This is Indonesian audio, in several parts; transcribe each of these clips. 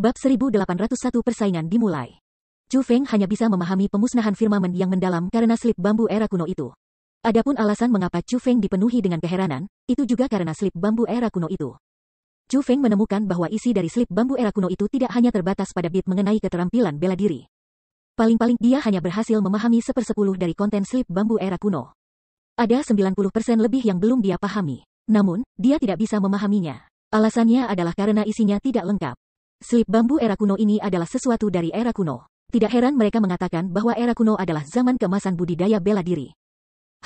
Bab 1801 persaingan dimulai. Chu Feng hanya bisa memahami pemusnahan firmamen yang mendalam karena slip bambu era kuno itu. Adapun alasan mengapa Chu Feng dipenuhi dengan keheranan, itu juga karena slip bambu era kuno itu. Chu Feng menemukan bahwa isi dari slip bambu era kuno itu tidak hanya terbatas pada bit mengenai keterampilan bela diri. Paling-paling dia hanya berhasil memahami 1/10 dari konten slip bambu era kuno. Ada 90% lebih yang belum dia pahami. Namun, dia tidak bisa memahaminya. Alasannya adalah karena isinya tidak lengkap. Slip bambu era kuno ini adalah sesuatu dari era kuno. Tidak heran mereka mengatakan bahwa era kuno adalah zaman keemasan budidaya bela diri.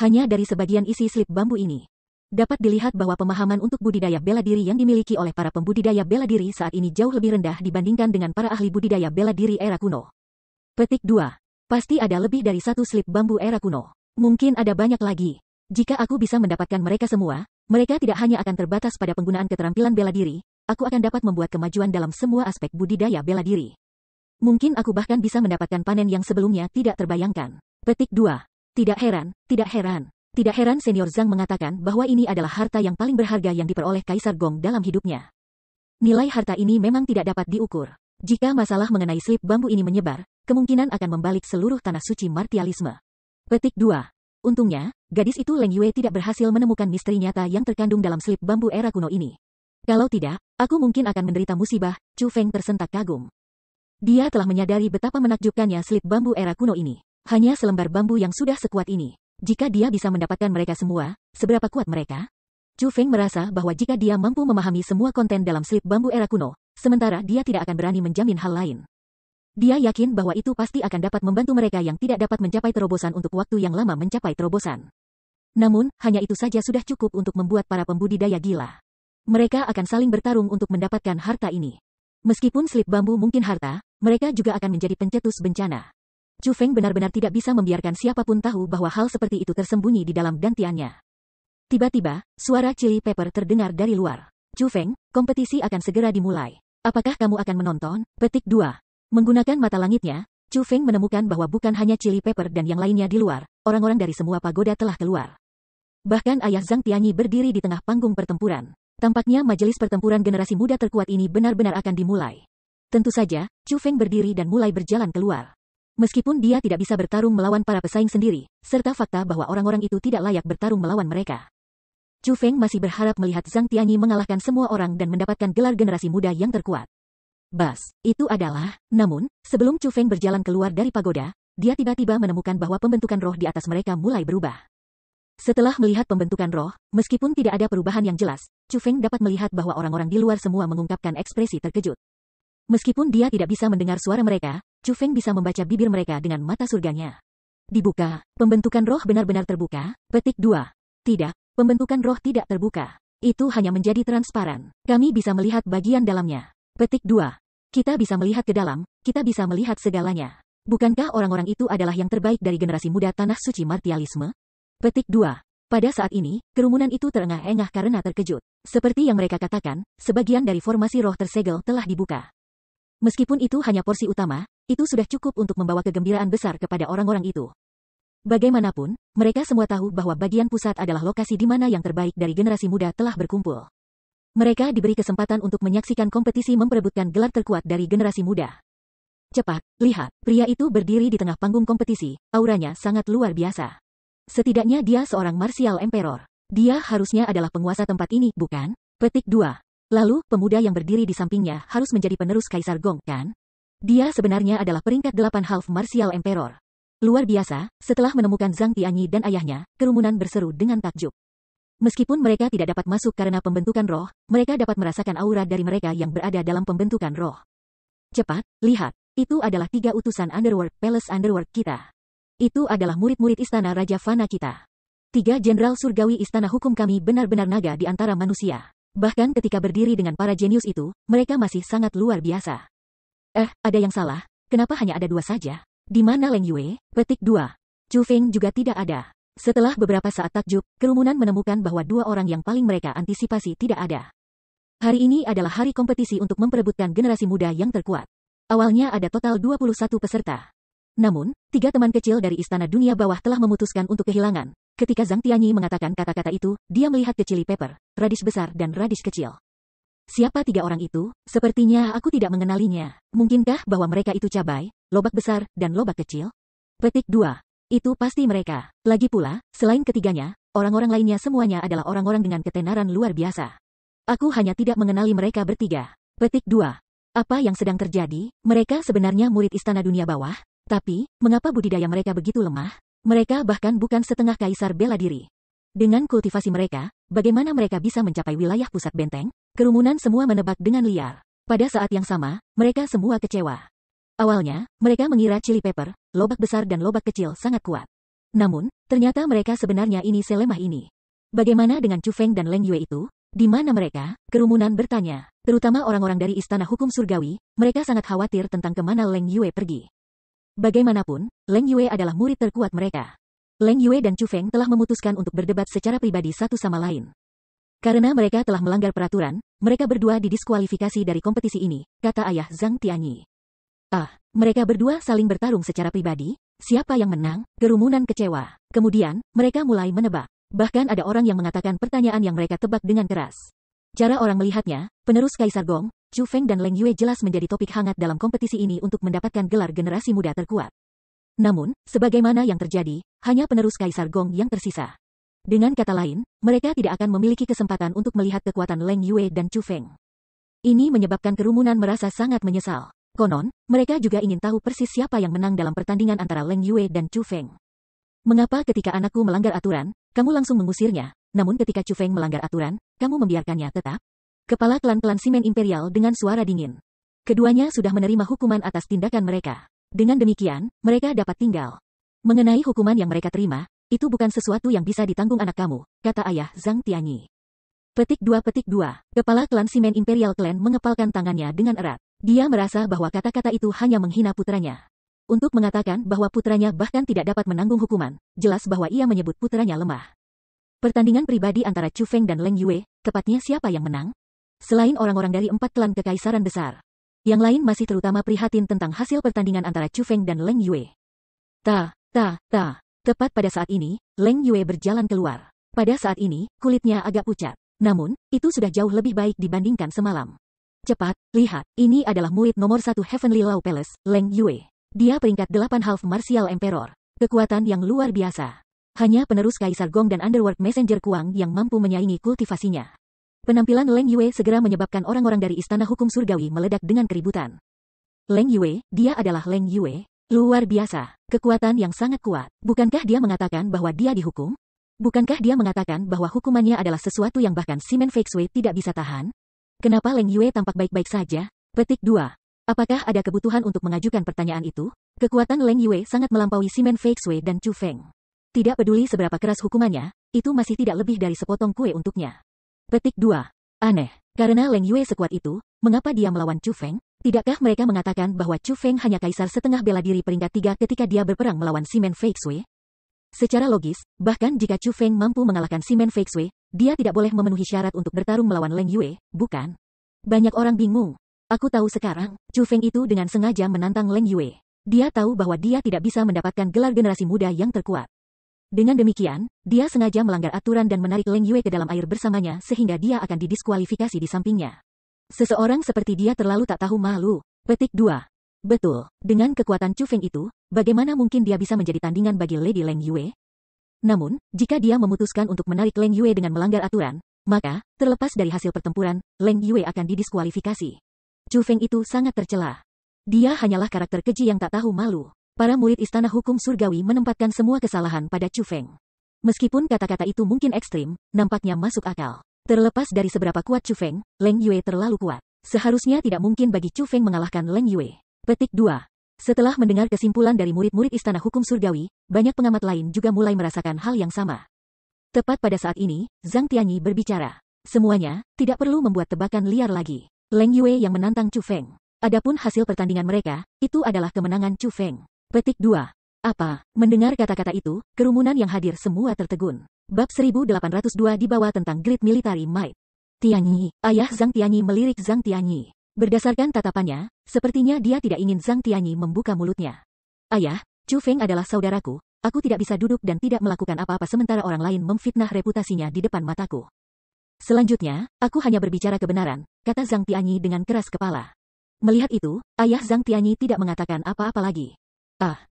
Hanya dari sebagian isi slip bambu ini dapat dilihat bahwa pemahaman untuk budidaya bela diri yang dimiliki oleh para pembudidaya bela diri saat ini jauh lebih rendah dibandingkan dengan para ahli budidaya bela diri era kuno. Petik 2. Pasti ada lebih dari satu slip bambu era kuno. Mungkin ada banyak lagi. Jika aku bisa mendapatkan mereka semua, mereka tidak hanya akan terbatas pada penggunaan keterampilan bela diri, aku akan dapat membuat kemajuan dalam semua aspek budidaya bela diri. Mungkin aku bahkan bisa mendapatkan panen yang sebelumnya tidak terbayangkan. Petik 2. Tidak heran, tidak heran. Tidak heran Senior Zhang mengatakan bahwa ini adalah harta yang paling berharga yang diperoleh Kaisar Gong dalam hidupnya. Nilai harta ini memang tidak dapat diukur. Jika masalah mengenai slip bambu ini menyebar, kemungkinan akan membalik seluruh tanah suci martialisme. Petik 2. Untungnya, gadis itu Leng Yue tidak berhasil menemukan misteri nyata yang terkandung dalam slip bambu era kuno ini. Kalau tidak, aku mungkin akan menderita musibah. Chu Feng tersentak kagum. Dia telah menyadari betapa menakjubkannya slip bambu era kuno ini. Hanya selembar bambu yang sudah sekuat ini. Jika dia bisa mendapatkan mereka semua, seberapa kuat mereka? Chu Feng merasa bahwa jika dia mampu memahami semua konten dalam slip bambu era kuno, sementara dia tidak akan berani menjamin hal lain. Dia yakin bahwa itu pasti akan dapat membantu mereka yang tidak dapat mencapai terobosan untuk waktu yang lama mencapai terobosan. Namun, hanya itu saja sudah cukup untuk membuat para pembudidaya gila. Mereka akan saling bertarung untuk mendapatkan harta ini. Meskipun slip bambu mungkin harta, mereka juga akan menjadi pencetus bencana. Chu Feng benar-benar tidak bisa membiarkan siapapun tahu bahwa hal seperti itu tersembunyi di dalam dantiannya. Tiba-tiba, suara Chili Pepper terdengar dari luar. Chu Feng, kompetisi akan segera dimulai. Apakah kamu akan menonton? Petik 2. Menggunakan mata langitnya, Chu Feng menemukan bahwa bukan hanya Chili Pepper dan yang lainnya di luar, orang-orang dari semua pagoda telah keluar. Bahkan ayah Zhang Tianyi berdiri di tengah panggung pertempuran. Tampaknya majelis pertempuran generasi muda terkuat ini benar-benar akan dimulai. Tentu saja, Chu Feng berdiri dan mulai berjalan keluar. Meskipun dia tidak bisa bertarung melawan para pesaing sendiri, serta fakta bahwa orang-orang itu tidak layak bertarung melawan mereka. Chu Feng masih berharap melihat Zhang Tianyi mengalahkan semua orang dan mendapatkan gelar generasi muda yang terkuat. Bas, itu adalah, namun, sebelum Chu Feng berjalan keluar dari pagoda, dia tiba-tiba menemukan bahwa pembentukan roh di atas mereka mulai berubah. Setelah melihat pembentukan roh, meskipun tidak ada perubahan yang jelas, Chu Feng dapat melihat bahwa orang-orang di luar semua mengungkapkan ekspresi terkejut. Meskipun dia tidak bisa mendengar suara mereka, Chu Feng bisa membaca bibir mereka dengan mata surganya. Dibuka, pembentukan roh benar-benar terbuka. Petik 2. Tidak, pembentukan roh tidak terbuka. Itu hanya menjadi transparan. Kami bisa melihat bagian dalamnya. Petik 2. Kita bisa melihat ke dalam, kita bisa melihat segalanya. Bukankah orang-orang itu adalah yang terbaik dari generasi muda tanah suci martialisme? Petik 2. Pada saat ini, kerumunan itu terengah-engah karena terkejut. Seperti yang mereka katakan, sebagian dari formasi roh tersegel telah dibuka. Meskipun itu hanya porsi utama, itu sudah cukup untuk membawa kegembiraan besar kepada orang-orang itu. Bagaimanapun, mereka semua tahu bahwa bagian pusat adalah lokasi di mana yang terbaik dari generasi muda telah berkumpul. Mereka diberi kesempatan untuk menyaksikan kompetisi memperebutkan gelar terkuat dari generasi muda. Cepat, lihat, pria itu berdiri di tengah panggung kompetisi, auranya sangat luar biasa. Setidaknya dia seorang martial emperor. Dia harusnya adalah penguasa tempat ini, bukan? Petik 2. Lalu, pemuda yang berdiri di sampingnya harus menjadi penerus Kaisar Gong, kan? Dia sebenarnya adalah peringkat 8 Half Martial Emperor. Luar biasa, setelah menemukan Zhang Tianyi dan ayahnya, kerumunan berseru dengan takjub. Meskipun mereka tidak dapat masuk karena pembentukan roh, mereka dapat merasakan aura dari mereka yang berada dalam pembentukan roh. Cepat, lihat, itu adalah 3 utusan Underworld Palace Underworld kita. Itu adalah murid-murid istana Raja Fana kita. 3 jenderal surgawi istana hukum kami benar-benar naga di antara manusia. Bahkan ketika berdiri dengan para jenius itu, mereka masih sangat luar biasa. Ada yang salah, kenapa hanya ada 2 saja? Di mana Leng Yue? Petik 2. Chu Feng juga tidak ada. Setelah beberapa saat takjub, kerumunan menemukan bahwa 2 orang yang paling mereka antisipasi tidak ada. Hari ini adalah hari kompetisi untuk memperebutkan generasi muda yang terkuat. Awalnya ada total 21 peserta. Namun, 3 teman kecil dari Istana Dunia Bawah telah memutuskan untuk kehilangan. Ketika Zhang Tianyi mengatakan kata-kata itu, dia melihat ke Chili Pepper, radish besar dan radish kecil. Siapa tiga orang itu? Sepertinya aku tidak mengenalinya. Mungkinkah bahwa mereka itu cabai, lobak besar, dan lobak kecil? Petik 2. Itu pasti mereka. Lagi pula, selain ketiganya, orang-orang lainnya semuanya adalah orang-orang dengan ketenaran luar biasa. Aku hanya tidak mengenali mereka bertiga. Petik 2. Apa yang sedang terjadi? Mereka sebenarnya murid Istana Dunia Bawah, tapi, mengapa budidaya mereka begitu lemah? Mereka bahkan bukan setengah kaisar bela diri. Dengan kultivasi mereka, bagaimana mereka bisa mencapai wilayah pusat benteng? Kerumunan semua menebak dengan liar. Pada saat yang sama, mereka semua kecewa. Awalnya, mereka mengira Chili Pepper, lobak besar dan lobak kecil sangat kuat. Namun, ternyata mereka sebenarnya ini selemah ini. Bagaimana dengan Chu Feng dan Leng Yue itu? Di mana mereka? Kerumunan bertanya. Terutama orang-orang dari Istana Hukum Surgawi, mereka sangat khawatir tentang kemana Leng Yue pergi. Bagaimanapun, Leng Yue adalah murid terkuat mereka. Leng Yue dan Chu Feng telah memutuskan untuk berdebat secara pribadi satu sama lain. Karena mereka telah melanggar peraturan, mereka berdua didiskualifikasi dari kompetisi ini, kata ayah Zhang Tianyi. Mereka berdua saling bertarung secara pribadi. Siapa yang menang? Kerumunan kecewa. Kemudian, mereka mulai menebak. Bahkan ada orang yang mengatakan pertanyaan yang mereka tebak dengan keras. Cara orang melihatnya, penerus Kaisar Gong, Chu Feng dan Leng Yue jelas menjadi topik hangat dalam kompetisi ini untuk mendapatkan gelar generasi muda terkuat. Namun, sebagaimana yang terjadi, hanya penerus Kaisar Gong yang tersisa. Dengan kata lain, mereka tidak akan memiliki kesempatan untuk melihat kekuatan Leng Yue dan Chu Feng. Ini menyebabkan kerumunan merasa sangat menyesal. Konon, mereka juga ingin tahu persis siapa yang menang dalam pertandingan antara Leng Yue dan Chu Feng. Mengapa ketika anakku melanggar aturan, kamu langsung mengusirnya, namun ketika Chu Feng melanggar aturan, kamu membiarkannya tetap? Kepala klan-klan Simen Imperial dengan suara dingin. Keduanya sudah menerima hukuman atas tindakan mereka. Dengan demikian, mereka dapat tinggal. Mengenai hukuman yang mereka terima, itu bukan sesuatu yang bisa ditanggung anak kamu, kata ayah Zhang Tianyi. Petik 2. Kepala klan Simen Imperial Clan mengepalkan tangannya dengan erat. Dia merasa bahwa kata-kata itu hanya menghina putranya. Untuk mengatakan bahwa putranya bahkan tidak dapat menanggung hukuman, jelas bahwa ia menyebut putranya lemah. Pertandingan pribadi antara Chu Feng dan Leng Yue, tepatnya siapa yang menang? Selain orang-orang dari 4 klan kekaisaran besar, yang lain masih terutama prihatin tentang hasil pertandingan antara Chu Feng dan Leng Yue. Tepat pada saat ini, Leng Yue berjalan keluar. Pada saat ini, kulitnya agak pucat. Namun, itu sudah jauh lebih baik dibandingkan semalam. Cepat, lihat, ini adalah murid nomor 1 Heavenly Law Palace, Leng Yue. Dia peringkat 8 Half Martial Emperor. Kekuatan yang luar biasa. Hanya penerus Kaisar Gong dan Underworld Messenger Kuang yang mampu menyaingi kultivasinya. Penampilan Leng Yue segera menyebabkan orang-orang dari Istana Hukum Surgawi meledak dengan keributan. Leng Yue, dia adalah Leng Yue. Luar biasa, kekuatan yang sangat kuat. Bukankah dia mengatakan bahwa dia dihukum? Bukankah dia mengatakan bahwa hukumannya adalah sesuatu yang bahkan Simen Feixue tidak bisa tahan? Kenapa Leng Yue tampak baik-baik saja? Petik 2. Apakah ada kebutuhan untuk mengajukan pertanyaan itu? Kekuatan Leng Yue sangat melampaui Simen Feixue dan Chu Feng. Tidak peduli seberapa keras hukumannya, itu masih tidak lebih dari sepotong kue untuknya. Petik 2. Aneh, karena Leng Yue sekuat itu, mengapa dia melawan Chu Feng? Tidakkah mereka mengatakan bahwa Chu Feng hanya kaisar setengah bela diri peringkat 3 ketika dia berperang melawan Simen Feixue? Secara logis, bahkan jika Chu Feng mampu mengalahkan Simen Feixue, dia tidak boleh memenuhi syarat untuk bertarung melawan Leng Yue, bukan? Banyak orang bingung. Aku tahu sekarang, Chu Feng itu dengan sengaja menantang Leng Yue. Dia tahu bahwa dia tidak bisa mendapatkan gelar generasi muda yang terkuat. Dengan demikian, dia sengaja melanggar aturan dan menarik Leng Yue ke dalam air bersamanya sehingga dia akan didiskualifikasi di sampingnya. Seseorang seperti dia terlalu tak tahu malu. Petik 2. Betul, dengan kekuatan Chu Feng itu, bagaimana mungkin dia bisa menjadi tandingan bagi Lady Leng Yue? Namun, jika dia memutuskan untuk menarik Leng Yue dengan melanggar aturan, maka, terlepas dari hasil pertempuran, Leng Yue akan didiskualifikasi. Chu Feng itu sangat tercela. Dia hanyalah karakter keji yang tak tahu malu. Para murid Istana Hukum Surgawi menempatkan semua kesalahan pada Chu Feng. Meskipun kata-kata itu mungkin ekstrim, nampaknya masuk akal. Terlepas dari seberapa kuat Chu Feng, Leng Yue terlalu kuat. Seharusnya tidak mungkin bagi Chu Feng mengalahkan Leng Yue. Petik 2. Setelah mendengar kesimpulan dari murid-murid Istana Hukum Surgawi, banyak pengamat lain juga mulai merasakan hal yang sama. Tepat pada saat ini, Zhang Tianyi berbicara. Semuanya, tidak perlu membuat tebakan liar lagi. Leng Yue yang menantang Chu Feng. Adapun hasil pertandingan mereka, itu adalah kemenangan Chu Feng. Petik 2. Apa? Mendengar kata-kata itu, kerumunan yang hadir semua tertegun. Bab 1802 dibawa tentang Great Military Might. Tianyi, ayah Zhang Tianyi melirik Zhang Tianyi. Berdasarkan tatapannya, sepertinya dia tidak ingin Zhang Tianyi membuka mulutnya. Ayah, Chu Feng adalah saudaraku, aku tidak bisa duduk dan tidak melakukan apa-apa sementara orang lain memfitnah reputasinya di depan mataku. Selanjutnya, aku hanya berbicara kebenaran, kata Zhang Tianyi dengan keras kepala. Melihat itu, ayah Zhang Tianyi tidak mengatakan apa-apa lagi.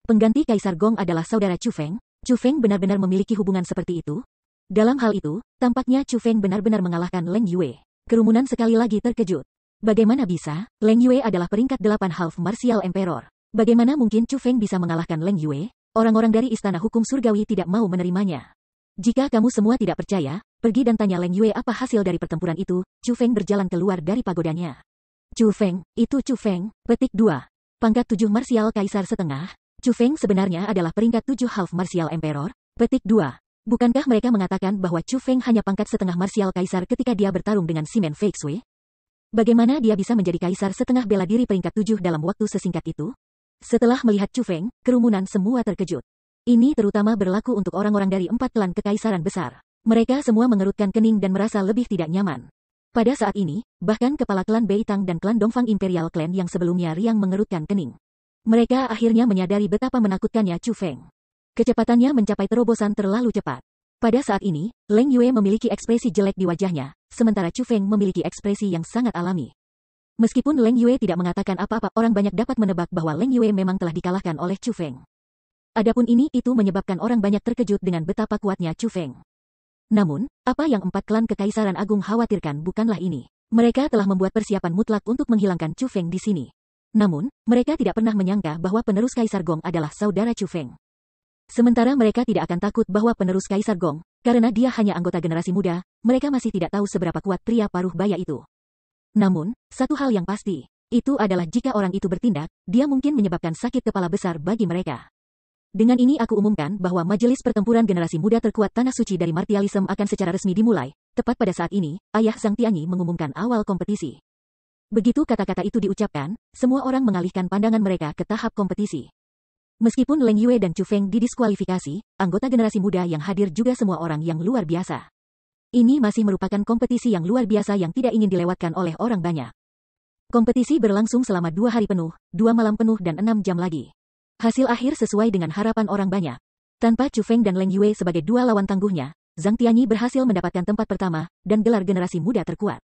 Pengganti Kaisar Gong adalah saudara Chu Feng. Chu Feng benar-benar memiliki hubungan seperti itu? Dalam hal itu, tampaknya Chu Feng benar-benar mengalahkan Leng Yue. Kerumunan sekali lagi terkejut. Bagaimana bisa? Leng Yue adalah peringkat 8 Half Martial Emperor. Bagaimana mungkin Chu Feng bisa mengalahkan Leng Yue? Orang-orang dari Istana Hukum Surgawi tidak mau menerimanya. Jika kamu semua tidak percaya, pergi dan tanya Leng Yue apa hasil dari pertempuran itu. Chu Feng berjalan keluar dari pagodanya. Chu Feng, itu Chu Feng. Petik 2. Pangkat 7 Martial Kaisar setengah. Chu Feng sebenarnya adalah peringkat 7 Half Martial Emperor. Petik 2. Bukankah mereka mengatakan bahwa Chu Feng hanya pangkat setengah Martial Kaisar ketika dia bertarung dengan Simen Feixue? Bagaimana dia bisa menjadi Kaisar setengah bela diri peringkat 7 dalam waktu sesingkat itu? Setelah melihat Chu Feng, kerumunan semua terkejut. Ini terutama berlaku untuk orang-orang dari 4 klan kekaisaran besar. Mereka semua mengerutkan kening dan merasa lebih tidak nyaman. Pada saat ini, bahkan kepala klan Beitang dan klan Dongfang Imperial Clan yang sebelumnya riang mengerutkan kening. Mereka akhirnya menyadari betapa menakutkannya Chu Feng. Kecepatannya mencapai terobosan terlalu cepat. Pada saat ini, Leng Yue memiliki ekspresi jelek di wajahnya, sementara Chu Feng memiliki ekspresi yang sangat alami. Meskipun Leng Yue tidak mengatakan apa-apa, orang banyak dapat menebak bahwa Leng Yue memang telah dikalahkan oleh Chu Feng. Adapun itu menyebabkan orang banyak terkejut dengan betapa kuatnya Chu Feng. Namun, apa yang 4 klan Kekaisaran Agung khawatirkan bukanlah ini. Mereka telah membuat persiapan mutlak untuk menghilangkan Chu Feng di sini. Namun, mereka tidak pernah menyangka bahwa penerus Kaisar Gong adalah saudara Chu Feng. Sementara mereka tidak akan takut bahwa penerus Kaisar Gong, karena dia hanya anggota generasi muda, mereka masih tidak tahu seberapa kuat pria paruh baya itu. Namun, satu hal yang pasti, itu adalah jika orang itu bertindak, dia mungkin menyebabkan sakit kepala besar bagi mereka. Dengan ini aku umumkan bahwa majelis pertempuran generasi muda terkuat Tanah Suci dari Martialism akan secara resmi dimulai. Tepat pada saat ini, ayah Zhang Tianyi mengumumkan awal kompetisi. Begitu kata-kata itu diucapkan, semua orang mengalihkan pandangan mereka ke tahap kompetisi. Meskipun Leng Yue dan Chu Feng didiskualifikasi, anggota generasi muda yang hadir juga semua orang yang luar biasa. Ini masih merupakan kompetisi yang luar biasa yang tidak ingin dilewatkan oleh orang banyak. Kompetisi berlangsung selama 2 hari penuh, 2 malam penuh dan 6 jam lagi. Hasil akhir sesuai dengan harapan orang banyak. Tanpa Chu Feng dan Leng Yue sebagai 2 lawan tangguhnya, Zhang Tianyi berhasil mendapatkan tempat pertama, dan gelar generasi muda terkuat.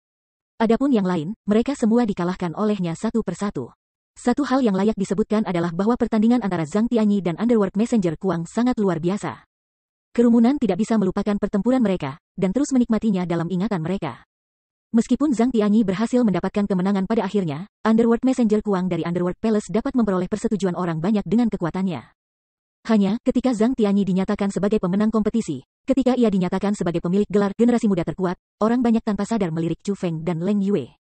Adapun yang lain, mereka semua dikalahkan olehnya satu persatu. Satu hal yang layak disebutkan adalah bahwa pertandingan antara Zhang Tianyi dan Underworld Messenger Kuang sangat luar biasa. Kerumunan tidak bisa melupakan pertempuran mereka, dan terus menikmatinya dalam ingatan mereka. Meskipun Zhang Tianyi berhasil mendapatkan kemenangan pada akhirnya, Underworld Messenger Kuang dari Underworld Palace dapat memperoleh persetujuan orang banyak dengan kekuatannya. Hanya ketika Zhang Tianyi dinyatakan sebagai pemenang kompetisi, ketika ia dinyatakan sebagai pemilik gelar generasi muda terkuat, orang banyak tanpa sadar melirik Chu Feng dan Leng Yue.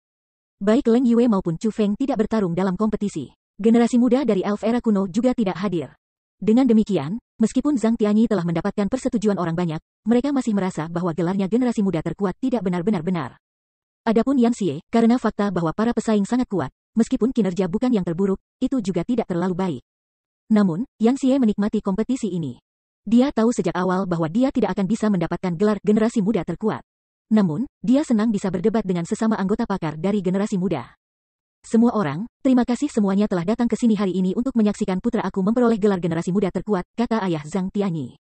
Baik Leng Yue maupun Chu Feng tidak bertarung dalam kompetisi. Generasi muda dari Elf Era Kuno juga tidak hadir. Dengan demikian, meskipun Zhang Tianyi telah mendapatkan persetujuan orang banyak, mereka masih merasa bahwa gelarnya generasi muda terkuat tidak benar-benar benar. Adapun Yan Xie, karena fakta bahwa para pesaing sangat kuat, meskipun kinerja bukan yang terburuk, itu juga tidak terlalu baik. Namun, Yan Xie menikmati kompetisi ini. Dia tahu sejak awal bahwa dia tidak akan bisa mendapatkan gelar generasi muda terkuat. Namun, dia senang bisa berdebat dengan sesama anggota pakar dari generasi muda. Semua orang, terima kasih semuanya telah datang ke sini hari ini untuk menyaksikan putra aku memperoleh gelar generasi muda terkuat, kata ayah Zhang Tianyi.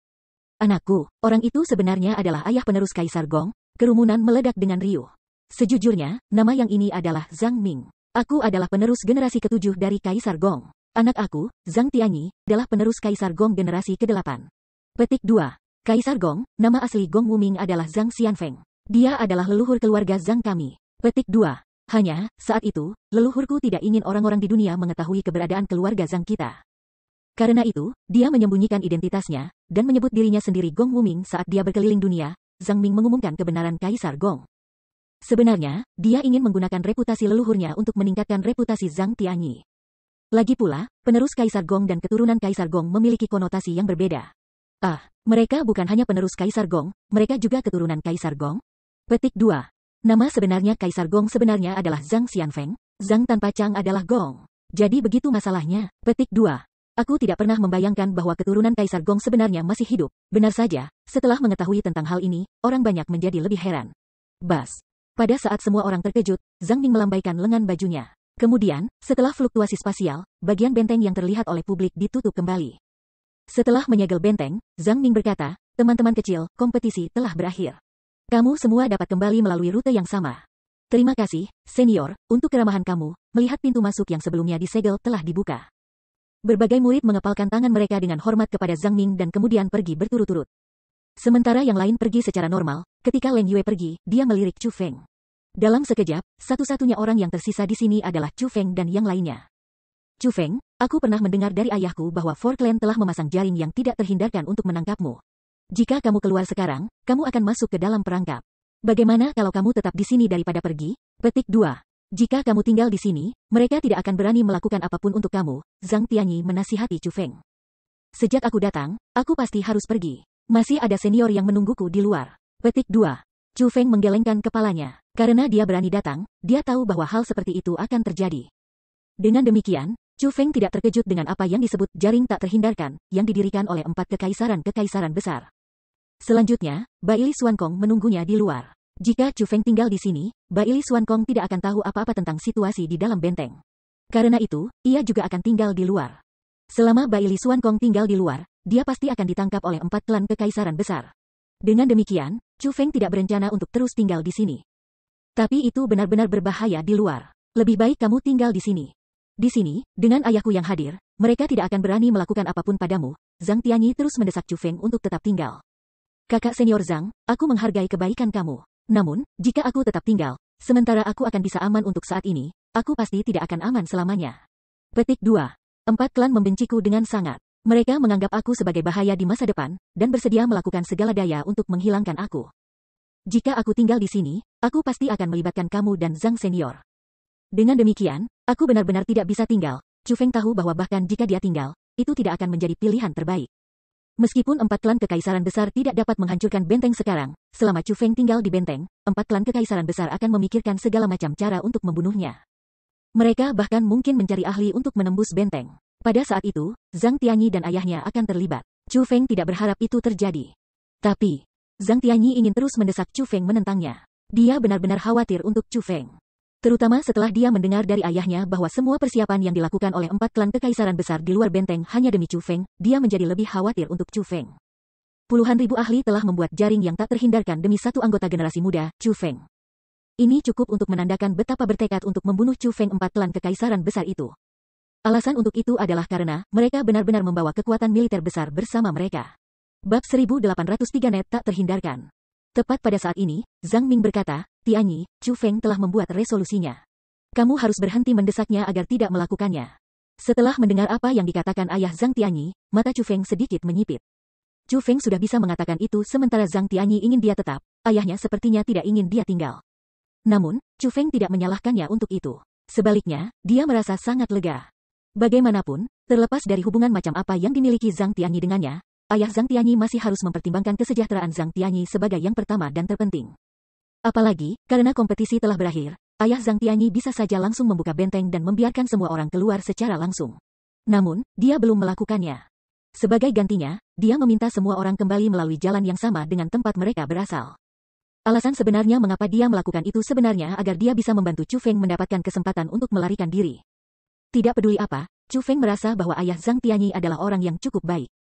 Anakku, orang itu sebenarnya adalah ayah penerus Kaisar Gong. Kerumunan meledak dengan riuh. Sejujurnya, nama yang ini adalah Zhang Ming. Aku adalah penerus generasi ke-7 dari Kaisar Gong. Anak aku, Zhang Tianyi, adalah penerus Kaisar Gong generasi ke-8. Petik 2. Kaisar Gong, nama asli Gong Wuming adalah Zhang Xianfeng. Dia adalah leluhur keluarga Zhang kami. Petik 2. Hanya, saat itu, leluhurku tidak ingin orang-orang di dunia mengetahui keberadaan keluarga Zhang kita. Karena itu, dia menyembunyikan identitasnya, dan menyebut dirinya sendiri Gong Wuming saat dia berkeliling dunia. Zhang Ming mengumumkan kebenaran Kaisar Gong. Sebenarnya, dia ingin menggunakan reputasi leluhurnya untuk meningkatkan reputasi Zhang Tianyi. Lagi pula, penerus Kaisar Gong dan keturunan Kaisar Gong memiliki konotasi yang berbeda. Mereka bukan hanya penerus Kaisar Gong, mereka juga keturunan Kaisar Gong. Petik 2. Nama sebenarnya Kaisar Gong sebenarnya adalah Zhang Xianfeng. Zhang tanpa Chang adalah Gong. Jadi begitu masalahnya. Petik 2. Aku tidak pernah membayangkan bahwa keturunan Kaisar Gong sebenarnya masih hidup. Benar saja, setelah mengetahui tentang hal ini, orang banyak menjadi lebih heran. Bas. Pada saat semua orang terkejut, Zhang Ming melambaikan lengan bajunya. Kemudian, setelah fluktuasi spasial, bagian benteng yang terlihat oleh publik ditutup kembali. Setelah menyegel benteng, Zhang Ming berkata, teman-teman kecil, kompetisi telah berakhir. Kamu semua dapat kembali melalui rute yang sama. Terima kasih, senior, untuk keramahan kamu. Melihat pintu masuk yang sebelumnya disegel telah dibuka. Berbagai murid mengepalkan tangan mereka dengan hormat kepada Zhang Ming dan kemudian pergi berturut-turut. Sementara yang lain pergi secara normal, ketika Leng Yue pergi, dia melirik Chu Feng. Dalam sekejap, satu-satunya orang yang tersisa di sini adalah Chu Feng dan yang lainnya. Chu Feng, aku pernah mendengar dari ayahku bahwa Four Clan telah memasang jaring yang tidak terhindarkan untuk menangkapmu. Jika kamu keluar sekarang, kamu akan masuk ke dalam perangkap. Bagaimana kalau kamu tetap di sini daripada pergi? Petik 2. Jika kamu tinggal di sini, mereka tidak akan berani melakukan apapun untuk kamu, Zhang Tianyi menasihati Chu Feng. Sejak aku datang, aku pasti harus pergi. Masih ada senior yang menungguku di luar. Petik 2. Chu Feng menggelengkan kepalanya. Karena dia berani datang, dia tahu bahwa hal seperti itu akan terjadi. Dengan demikian, Chu Feng tidak terkejut dengan apa yang disebut jaring tak terhindarkan, yang didirikan oleh 4 kekaisaran besar. Selanjutnya, Baili Xuankong menunggunya di luar. Jika Chu Feng tinggal di sini, Baili Xuankong tidak akan tahu apa-apa tentang situasi di dalam benteng. Karena itu, ia juga akan tinggal di luar. Selama Baili Xuankong tinggal di luar, dia pasti akan ditangkap oleh 4 klan kekaisaran besar. Dengan demikian, Chu Feng tidak berencana untuk terus tinggal di sini. Tapi itu benar-benar berbahaya di luar. Lebih baik kamu tinggal di sini. Di sini, dengan ayahku yang hadir, mereka tidak akan berani melakukan apapun padamu. Zhang Tianyi terus mendesak Chu Feng untuk tetap tinggal. Kakak senior Zhang, aku menghargai kebaikan kamu. Namun, jika aku tetap tinggal, sementara aku akan bisa aman untuk saat ini, aku pasti tidak akan aman selamanya. Petik 2. 4 klan membenciku dengan sangat. Mereka menganggap aku sebagai bahaya di masa depan, dan bersedia melakukan segala daya untuk menghilangkan aku. Jika aku tinggal di sini, aku pasti akan melibatkan kamu dan Zhang senior. Dengan demikian, aku benar-benar tidak bisa tinggal. Chu Feng tahu bahwa bahkan jika dia tinggal, itu tidak akan menjadi pilihan terbaik. Meskipun 4 klan kekaisaran besar tidak dapat menghancurkan benteng sekarang, selama Chu Feng tinggal di benteng, 4 klan kekaisaran besar akan memikirkan segala macam cara untuk membunuhnya. Mereka bahkan mungkin mencari ahli untuk menembus benteng. Pada saat itu, Zhang Tianyi dan ayahnya akan terlibat. Chu Feng tidak berharap itu terjadi. Tapi, Zhang Tianyi ingin terus mendesak Chu Feng menentangnya. Dia benar-benar khawatir untuk Chu Feng. Terutama setelah dia mendengar dari ayahnya bahwa semua persiapan yang dilakukan oleh 4 klan kekaisaran besar di luar benteng hanya demi Chu Feng, dia menjadi lebih khawatir untuk Chu Feng. Puluhan ribu ahli telah membuat jaring yang tak terhindarkan demi satu anggota generasi muda, Chu Feng. Ini cukup untuk menandakan betapa bertekad untuk membunuh Chu Feng 4 klan kekaisaran besar itu. Alasan untuk itu adalah karena mereka benar-benar membawa kekuatan militer besar bersama mereka. Bab 1803 net tak terhindarkan. Tepat pada saat ini, Zhang Ming berkata, Tianyi, Chu Feng telah membuat resolusinya. Kamu harus berhenti mendesaknya agar tidak melakukannya. Setelah mendengar apa yang dikatakan ayah Zhang Tianyi, mata Chu Feng sedikit menyipit. Chu Feng sudah bisa mengatakan itu sementara Zhang Tianyi ingin dia tetap, ayahnya sepertinya tidak ingin dia tinggal. Namun, Chu Feng tidak menyalahkannya untuk itu. Sebaliknya, dia merasa sangat lega. Bagaimanapun, terlepas dari hubungan macam apa yang dimiliki Zhang Tianyi dengannya, ayah Zhang Tianyi masih harus mempertimbangkan kesejahteraan Zhang Tianyi sebagai yang pertama dan terpenting. Apalagi, karena kompetisi telah berakhir, ayah Zhang Tianyi bisa saja langsung membuka benteng dan membiarkan semua orang keluar secara langsung. Namun, dia belum melakukannya. Sebagai gantinya, dia meminta semua orang kembali melalui jalan yang sama dengan tempat mereka berasal. Alasan sebenarnya mengapa dia melakukan itu sebenarnya agar dia bisa membantu Chu Feng mendapatkan kesempatan untuk melarikan diri. Tidak peduli apa, Chu Feng merasa bahwa ayah Zhang Tianyi adalah orang yang cukup baik.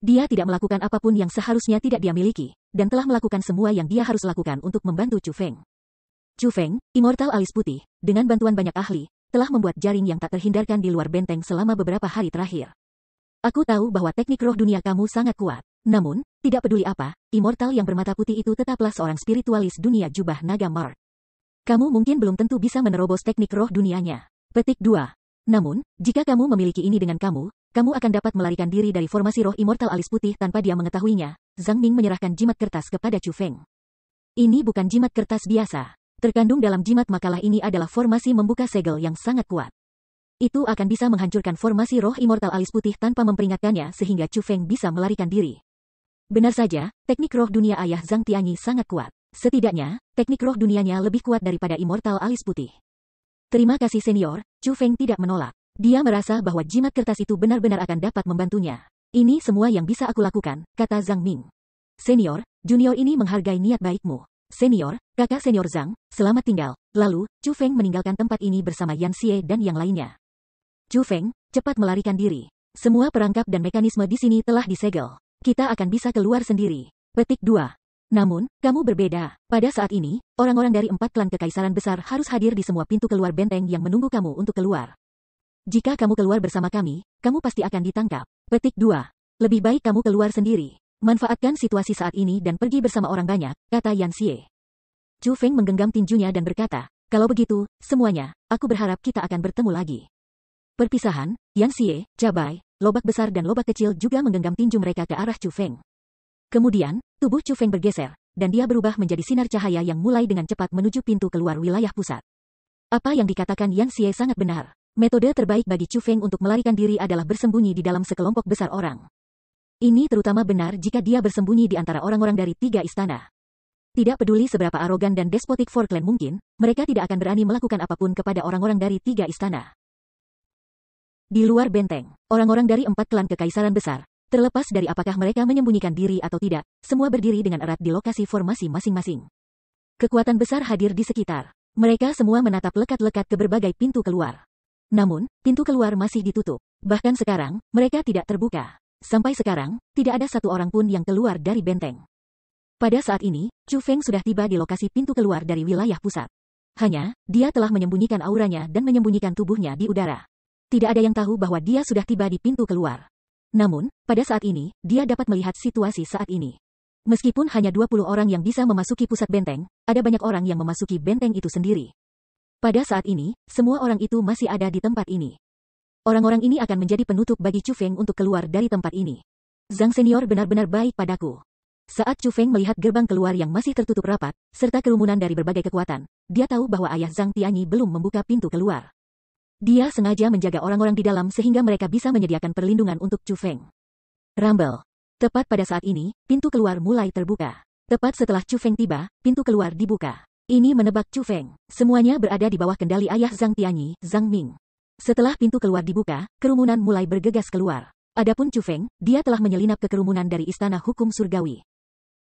Dia tidak melakukan apapun yang seharusnya tidak dia miliki, dan telah melakukan semua yang dia harus lakukan untuk membantu Chu Feng. Chu Feng, Immortal Alis Putih, dengan bantuan banyak ahli, telah membuat jaring yang tak terhindarkan di luar benteng selama beberapa hari terakhir. Aku tahu bahwa teknik roh dunia kamu sangat kuat. Namun, tidak peduli apa, Immortal yang bermata putih itu tetaplah seorang spiritualis dunia jubah naga Mark. Kamu mungkin belum tentu bisa menerobos teknik roh dunianya. Petik 2. Namun, jika kamu memiliki ini dengan kamu akan dapat melarikan diri dari formasi roh Immortal Alis Putih tanpa dia mengetahuinya. Zhang Ming menyerahkan jimat kertas kepada Chu Feng. Ini bukan jimat kertas biasa. Terkandung dalam jimat makalah ini adalah formasi membuka segel yang sangat kuat. Itu akan bisa menghancurkan formasi roh Immortal Alis Putih tanpa memperingatkannya sehingga Chu Feng bisa melarikan diri. Benar saja, teknik roh dunia ayah Zhang Tianyi sangat kuat. Setidaknya, teknik roh dunianya lebih kuat daripada Immortal Alis Putih. Terima kasih senior, Chu Feng tidak menolak. Dia merasa bahwa jimat kertas itu benar-benar akan dapat membantunya. Ini semua yang bisa aku lakukan, kata Zhang Ming. Senior, junior ini menghargai niat baikmu. Senior, kakak senior Zhang, selamat tinggal. Lalu, Chu Feng meninggalkan tempat ini bersama Yan Xie dan yang lainnya. Chu Feng, cepat melarikan diri. Semua perangkap dan mekanisme di sini telah disegel. Kita akan bisa keluar sendiri. Petik 2. Namun, kamu berbeda. Pada saat ini, orang-orang dari 4 klan kekaisaran besar harus hadir di semua pintu keluar benteng yang menunggu kamu untuk keluar. Jika kamu keluar bersama kami, kamu pasti akan ditangkap. Petik 2. Lebih baik kamu keluar sendiri. Manfaatkan situasi saat ini dan pergi bersama orang banyak, kata Yan Xie. Chu Feng menggenggam tinjunya dan berkata, kalau begitu, semuanya, aku berharap kita akan bertemu lagi. Perpisahan, Yan Xie, Cabai, Lobak Besar dan Lobak Kecil juga menggenggam tinju mereka ke arah Chu Feng. Kemudian, tubuh Chu Feng bergeser, dan dia berubah menjadi sinar cahaya yang mulai dengan cepat menuju pintu keluar wilayah pusat. Apa yang dikatakan Yan Xie sangat benar. Metode terbaik bagi Chu Feng untuk melarikan diri adalah bersembunyi di dalam sekelompok besar orang. Ini terutama benar jika dia bersembunyi di antara orang-orang dari 3 istana. Tidak peduli seberapa arogan dan despotik Four Clan mungkin, mereka tidak akan berani melakukan apapun kepada orang-orang dari 3 istana. Di luar benteng, orang-orang dari 4 klan kekaisaran besar, terlepas dari apakah mereka menyembunyikan diri atau tidak, semua berdiri dengan erat di lokasi formasi masing-masing. Kekuatan besar hadir di sekitar. Mereka semua menatap lekat-lekat ke berbagai pintu keluar. Namun, pintu keluar masih ditutup. Bahkan sekarang, mereka tidak terbuka. Sampai sekarang, tidak ada satu orang pun yang keluar dari benteng. Pada saat ini, Chu Feng sudah tiba di lokasi pintu keluar dari wilayah pusat. Hanya, dia telah menyembunyikan auranya dan menyembunyikan tubuhnya di udara. Tidak ada yang tahu bahwa dia sudah tiba di pintu keluar. Namun, pada saat ini, dia dapat melihat situasi saat ini. Meskipun hanya 20 orang yang bisa memasuki pusat benteng, ada banyak orang yang memasuki benteng itu sendiri. Pada saat ini, semua orang itu masih ada di tempat ini. Orang-orang ini akan menjadi penutup bagi Chu Feng untuk keluar dari tempat ini. Zhang Senior benar-benar baik padaku. Saat Chu Feng melihat gerbang keluar yang masih tertutup rapat, serta kerumunan dari berbagai kekuatan, dia tahu bahwa ayah Zhang Tianyi belum membuka pintu keluar. Dia sengaja menjaga orang-orang di dalam sehingga mereka bisa menyediakan perlindungan untuk Chu Feng. Rumble. Tepat pada saat ini, pintu keluar mulai terbuka. Tepat setelah Chu Feng tiba, pintu keluar dibuka. Ini menebak Chu Feng. Semuanya berada di bawah kendali ayah Zhang Tianyi, Zhang Ming. Setelah pintu keluar dibuka, kerumunan mulai bergegas keluar. Adapun Chu Feng, dia telah menyelinap ke kerumunan dari Istana Hukum Surgawi.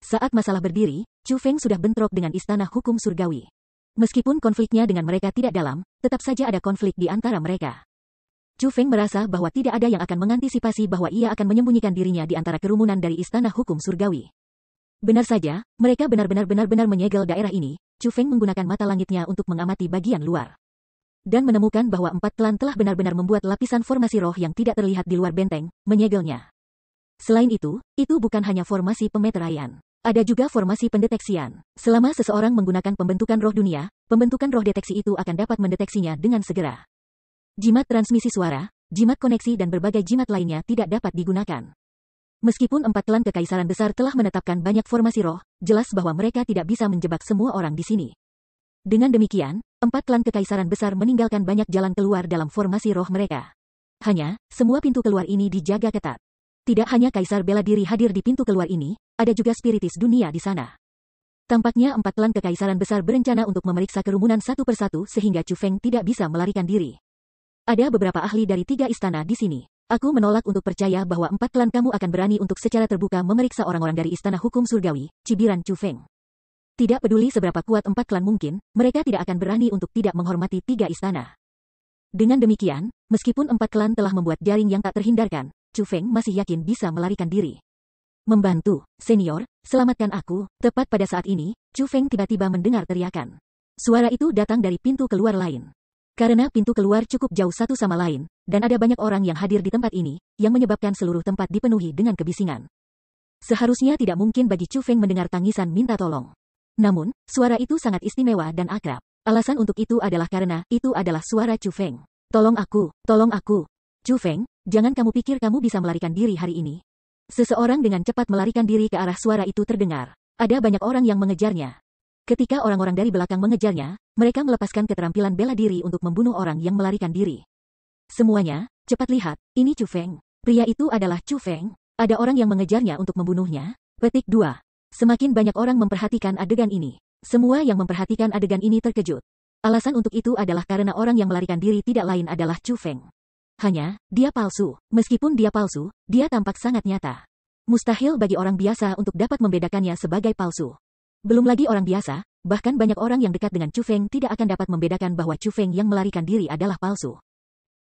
Saat masalah berdiri, Chu Feng sudah bentrok dengan Istana Hukum Surgawi. Meskipun konfliknya dengan mereka tidak dalam, tetap saja ada konflik di antara mereka. Chu Feng merasa bahwa tidak ada yang akan mengantisipasi bahwa ia akan menyembunyikan dirinya di antara kerumunan dari Istana Hukum Surgawi. Benar saja, mereka benar-benar menyegel daerah ini. Chu Feng menggunakan mata langitnya untuk mengamati bagian luar. Dan menemukan bahwa 4 klan telah benar-benar membuat lapisan formasi roh yang tidak terlihat di luar benteng, menyegelnya. Selain itu bukan hanya formasi pemeteraian. Ada juga formasi pendeteksian. Selama seseorang menggunakan pembentukan roh dunia, pembentukan roh deteksi itu akan dapat mendeteksinya dengan segera. Jimat transmisi suara, jimat koneksi dan berbagai jimat lainnya tidak dapat digunakan. Meskipun 4 klan kekaisaran besar telah menetapkan banyak formasi roh, jelas bahwa mereka tidak bisa menjebak semua orang di sini. Dengan demikian, 4 klan kekaisaran besar meninggalkan banyak jalan keluar dalam formasi roh mereka. Hanya, semua pintu keluar ini dijaga ketat. Tidak hanya Kaisar Bela Diri hadir di pintu keluar ini, ada juga spiritis dunia di sana. Tampaknya 4 klan kekaisaran besar berencana untuk memeriksa kerumunan satu persatu sehingga Chu Feng tidak bisa melarikan diri. Ada beberapa ahli dari 3 istana di sini. Aku menolak untuk percaya bahwa 4 klan kamu akan berani untuk secara terbuka memeriksa orang-orang dari Istana Hukum Surgawi, cibiran Chu Feng. Tidak peduli seberapa kuat 4 klan mungkin, mereka tidak akan berani untuk tidak menghormati 3 istana. Dengan demikian, meskipun 4 klan telah membuat jaring yang tak terhindarkan, Chu Feng masih yakin bisa melarikan diri. Membantu, senior, selamatkan aku. Tepat pada saat ini, Chu Feng tiba-tiba mendengar teriakan. Suara itu datang dari pintu keluar lain. Karena pintu keluar cukup jauh satu sama lain, dan ada banyak orang yang hadir di tempat ini, yang menyebabkan seluruh tempat dipenuhi dengan kebisingan. Seharusnya tidak mungkin bagi Chu Feng mendengar tangisan minta tolong. Namun, suara itu sangat istimewa dan akrab. Alasan untuk itu adalah karena itu adalah suara Chu Feng. Tolong aku, tolong aku. Chu Feng, jangan kamu pikir kamu bisa melarikan diri hari ini. Seseorang dengan cepat melarikan diri ke arah suara itu terdengar. Ada banyak orang yang mengejarnya. Ketika orang-orang dari belakang mengejarnya, mereka melepaskan keterampilan bela diri untuk membunuh orang yang melarikan diri. Semuanya, cepat lihat, ini Chu Feng. Pria itu adalah Chu Feng. Ada orang yang mengejarnya untuk membunuhnya. Petik 2. Semakin banyak orang memperhatikan adegan ini. Semua yang memperhatikan adegan ini terkejut. Alasan untuk itu adalah karena orang yang melarikan diri tidak lain adalah Chu Feng. Hanya, dia palsu. Meskipun dia palsu, dia tampak sangat nyata. Mustahil bagi orang biasa untuk dapat membedakannya sebagai palsu. Belum lagi orang biasa, bahkan banyak orang yang dekat dengan Chu Feng tidak akan dapat membedakan bahwa Chu Feng yang melarikan diri adalah palsu.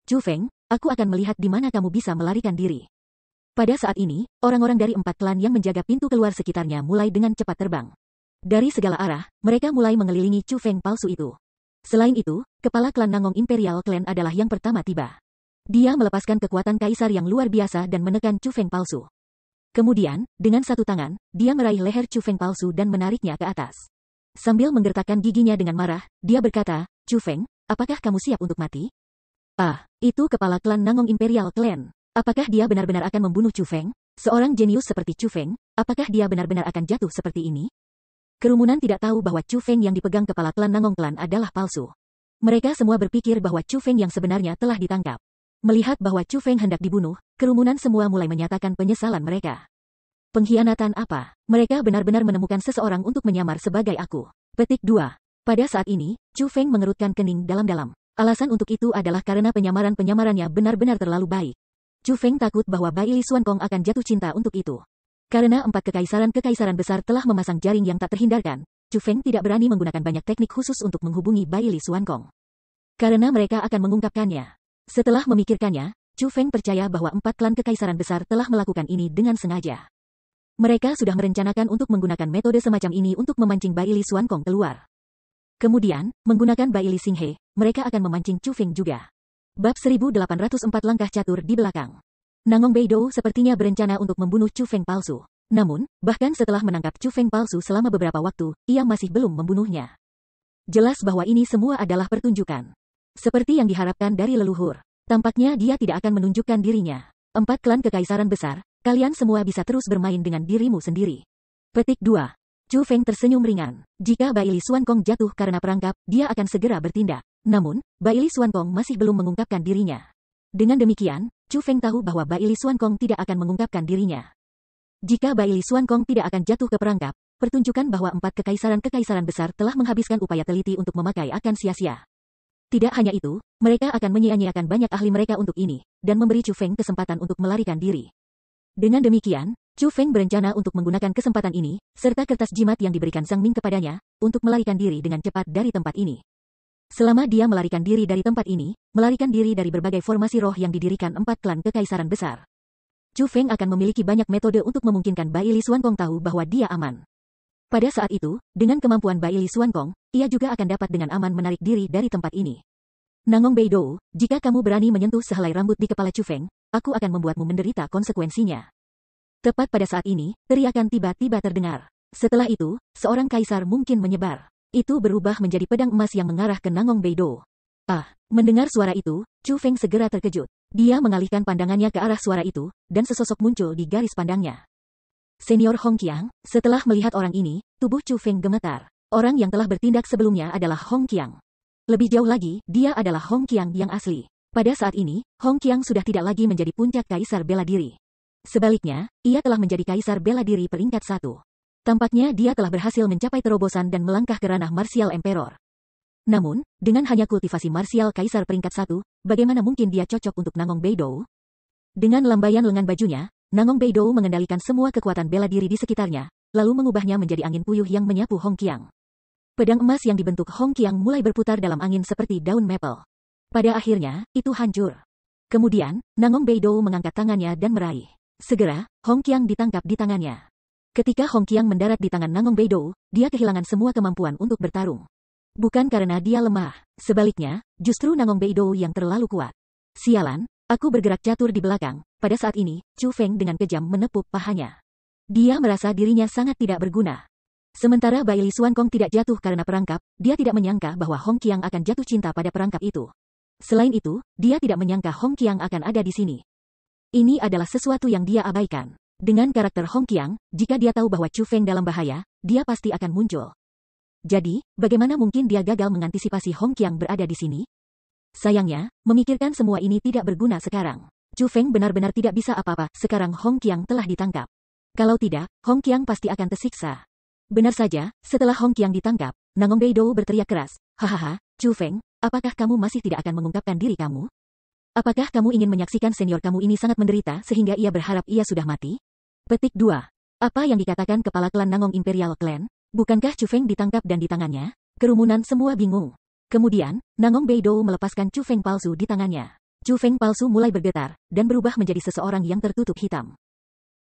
Chu Feng, aku akan melihat di mana kamu bisa melarikan diri. Pada saat ini, orang-orang dari 4 klan yang menjaga pintu keluar sekitarnya mulai dengan cepat terbang. Dari segala arah, mereka mulai mengelilingi Chu Feng palsu itu. Selain itu, kepala klan Nangong Imperial Clan adalah yang pertama tiba. Dia melepaskan kekuatan kaisar yang luar biasa dan menekan Chu Feng palsu. Kemudian, dengan satu tangan, dia meraih leher Chu Feng palsu dan menariknya ke atas. Sambil menggertakkan giginya dengan marah, dia berkata, "Chu Feng, apakah kamu siap untuk mati?" Ah, itu kepala klan Nangong Imperial Clan. Apakah dia benar-benar akan membunuh Chu Feng? Seorang jenius seperti Chu Feng, apakah dia benar-benar akan jatuh seperti ini? Kerumunan tidak tahu bahwa Chu Feng yang dipegang kepala klan Nangong Clan adalah palsu. Mereka semua berpikir bahwa Chu Feng yang sebenarnya telah ditangkap. Melihat bahwa Chu Feng hendak dibunuh, kerumunan semua mulai menyatakan penyesalan mereka. Pengkhianatan apa? Mereka benar-benar menemukan seseorang untuk menyamar sebagai aku. Petik 2. Pada saat ini, Chu Feng mengerutkan kening dalam-dalam. Alasan untuk itu adalah karena penyamaran-penyamarannya benar-benar terlalu baik. Chu Feng takut bahwa Bai Li Xuankong akan jatuh cinta untuk itu. Karena 4 kekaisaran besar telah memasang jaring yang tak terhindarkan, Chu Feng tidak berani menggunakan banyak teknik khusus untuk menghubungi Bai Li Xuankong. Karena mereka akan mengungkapkannya. Setelah memikirkannya, Chu Feng percaya bahwa 4 klan kekaisaran besar telah melakukan ini dengan sengaja. Mereka sudah merencanakan untuk menggunakan metode semacam ini untuk memancing Bai Li Xuankong keluar. Kemudian, menggunakan Bai Li Xinghe, mereka akan memancing Chu Feng juga. Bab 1804 Langkah Catur di belakang. Nangong Beidou sepertinya berencana untuk membunuh Chu Feng palsu. Namun, bahkan setelah menangkap Chu Feng palsu selama beberapa waktu, ia masih belum membunuhnya. Jelas bahwa ini semua adalah pertunjukan. Seperti yang diharapkan dari leluhur. Tampaknya dia tidak akan menunjukkan dirinya. 4 klan kekaisaran besar, kalian semua bisa terus bermain dengan dirimu sendiri. Petik 2. Chu Feng tersenyum ringan. Jika Bai Li Xuankong jatuh karena perangkap, dia akan segera bertindak. Namun, Bai Li Xuankong masih belum mengungkapkan dirinya. Dengan demikian, Chu Feng tahu bahwa Bai Li Xuankong tidak akan mengungkapkan dirinya. Jika Bai Li Xuankong tidak akan jatuh ke perangkap, pertunjukan bahwa 4 kekaisaran besar telah menghabiskan upaya teliti untuk memakai akan sia-sia. Tidak hanya itu, mereka akan menyia-nyiakan banyak ahli mereka untuk ini, dan memberi Chu Feng kesempatan untuk melarikan diri. Dengan demikian, Chu Feng berencana untuk menggunakan kesempatan ini, serta kertas jimat yang diberikan Zhang Ming kepadanya, untuk melarikan diri dengan cepat dari tempat ini. Selama dia melarikan diri dari tempat ini, melarikan diri dari berbagai formasi roh yang didirikan 4 klan kekaisaran besar, Chu Feng akan memiliki banyak metode untuk memungkinkan Bai Li Xuankong tahu bahwa dia aman. Pada saat itu, dengan kemampuan Bai Li Xuankong, ia juga akan dapat dengan aman menarik diri dari tempat ini. Nangong Beidou, jika kamu berani menyentuh sehelai rambut di kepala Chu Feng, aku akan membuatmu menderita konsekuensinya. Tepat pada saat ini, teriakan tiba-tiba terdengar. Setelah itu, seorang kaisar mungkin menyebar. Itu berubah menjadi pedang emas yang mengarah ke Nangong Beidou. Ah, mendengar suara itu, Chu Feng segera terkejut. Dia mengalihkan pandangannya ke arah suara itu, dan sesosok muncul di garis pandangnya. Senior Hong Qiang, setelah melihat orang ini, tubuh Chu Feng gemetar. Orang yang telah bertindak sebelumnya adalah Hong Qiang. Lebih jauh lagi, dia adalah Hong Qiang yang asli. Pada saat ini, Hong Qiang sudah tidak lagi menjadi puncak kaisar bela diri. Sebaliknya, ia telah menjadi kaisar bela diri peringkat 1. Tampaknya dia telah berhasil mencapai terobosan dan melangkah ke ranah martial emperor. Namun, dengan hanya kultivasi martial kaisar peringkat 1, bagaimana mungkin dia cocok untuk Nangong Beidou? Dengan lambaian lengan bajunya, Nangong Beidou mengendalikan semua kekuatan bela diri di sekitarnya, lalu mengubahnya menjadi angin puyuh yang menyapu Hong Qiang. Pedang emas yang dibentuk Hong Qiang mulai berputar dalam angin seperti daun maple. Pada akhirnya, itu hancur. Kemudian, Nangong Beidou mengangkat tangannya dan meraih. Segera, Hong Qiang ditangkap di tangannya. Ketika Hong Qiang mendarat di tangan Nangong Beidou, dia kehilangan semua kemampuan untuk bertarung. Bukan karena dia lemah, sebaliknya, justru Nangong Beidou yang terlalu kuat. Sialan, aku bergerak catur di belakang. Pada saat ini, Chu Feng dengan kejam menepuk pahanya. Dia merasa dirinya sangat tidak berguna. Sementara Bai Li Xuankong tidak jatuh karena perangkap, dia tidak menyangka bahwa Hong Qiang akan jatuh cinta pada perangkap itu. Selain itu, dia tidak menyangka Hong Qiang akan ada di sini. Ini adalah sesuatu yang dia abaikan. Dengan karakter Hong Qiang, jika dia tahu bahwa Chu Feng dalam bahaya, dia pasti akan muncul. Jadi, bagaimana mungkin dia gagal mengantisipasi Hong Qiang berada di sini? Sayangnya, memikirkan semua ini tidak berguna sekarang. Chu Feng benar-benar tidak bisa apa-apa, sekarang Hong Qiang telah ditangkap. Kalau tidak, Hong Qiang pasti akan tersiksa. Benar saja, setelah Hong Qiang ditangkap, Nangong Beidou berteriak keras, "Hahaha, Chu Feng, apakah kamu masih tidak akan mengungkapkan diri kamu? Apakah kamu ingin menyaksikan senior kamu ini sangat menderita sehingga ia berharap ia sudah mati?" Petik 2. Apa yang dikatakan kepala klan Nangong Imperial Clan? Bukankah Chu Feng ditangkap dan di tangannya? Kerumunan semua bingung. Kemudian, Nangong Beidou melepaskan Chu Feng palsu di tangannya. Chu Feng palsu mulai bergetar, dan berubah menjadi seseorang yang tertutup hitam.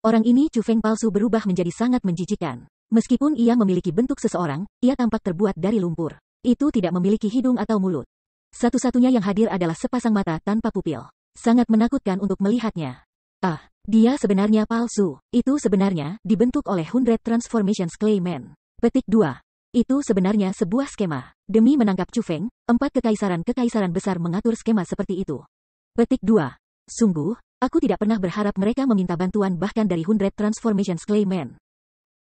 Orang ini Chu Feng palsu berubah menjadi sangat menjijikkan. Meskipun ia memiliki bentuk seseorang, ia tampak terbuat dari lumpur. Itu tidak memiliki hidung atau mulut. Satu-satunya yang hadir adalah sepasang mata tanpa pupil. Sangat menakutkan untuk melihatnya. Ah, dia sebenarnya palsu. Itu sebenarnya dibentuk oleh 100 Transformations Clayman. Petik 2. Itu sebenarnya sebuah skema. Demi menangkap Chu Feng, 4 kekaisaran besar mengatur skema seperti itu. Petik 2. Sungguh, aku tidak pernah berharap mereka meminta bantuan bahkan dari 100 Transformations Clayman.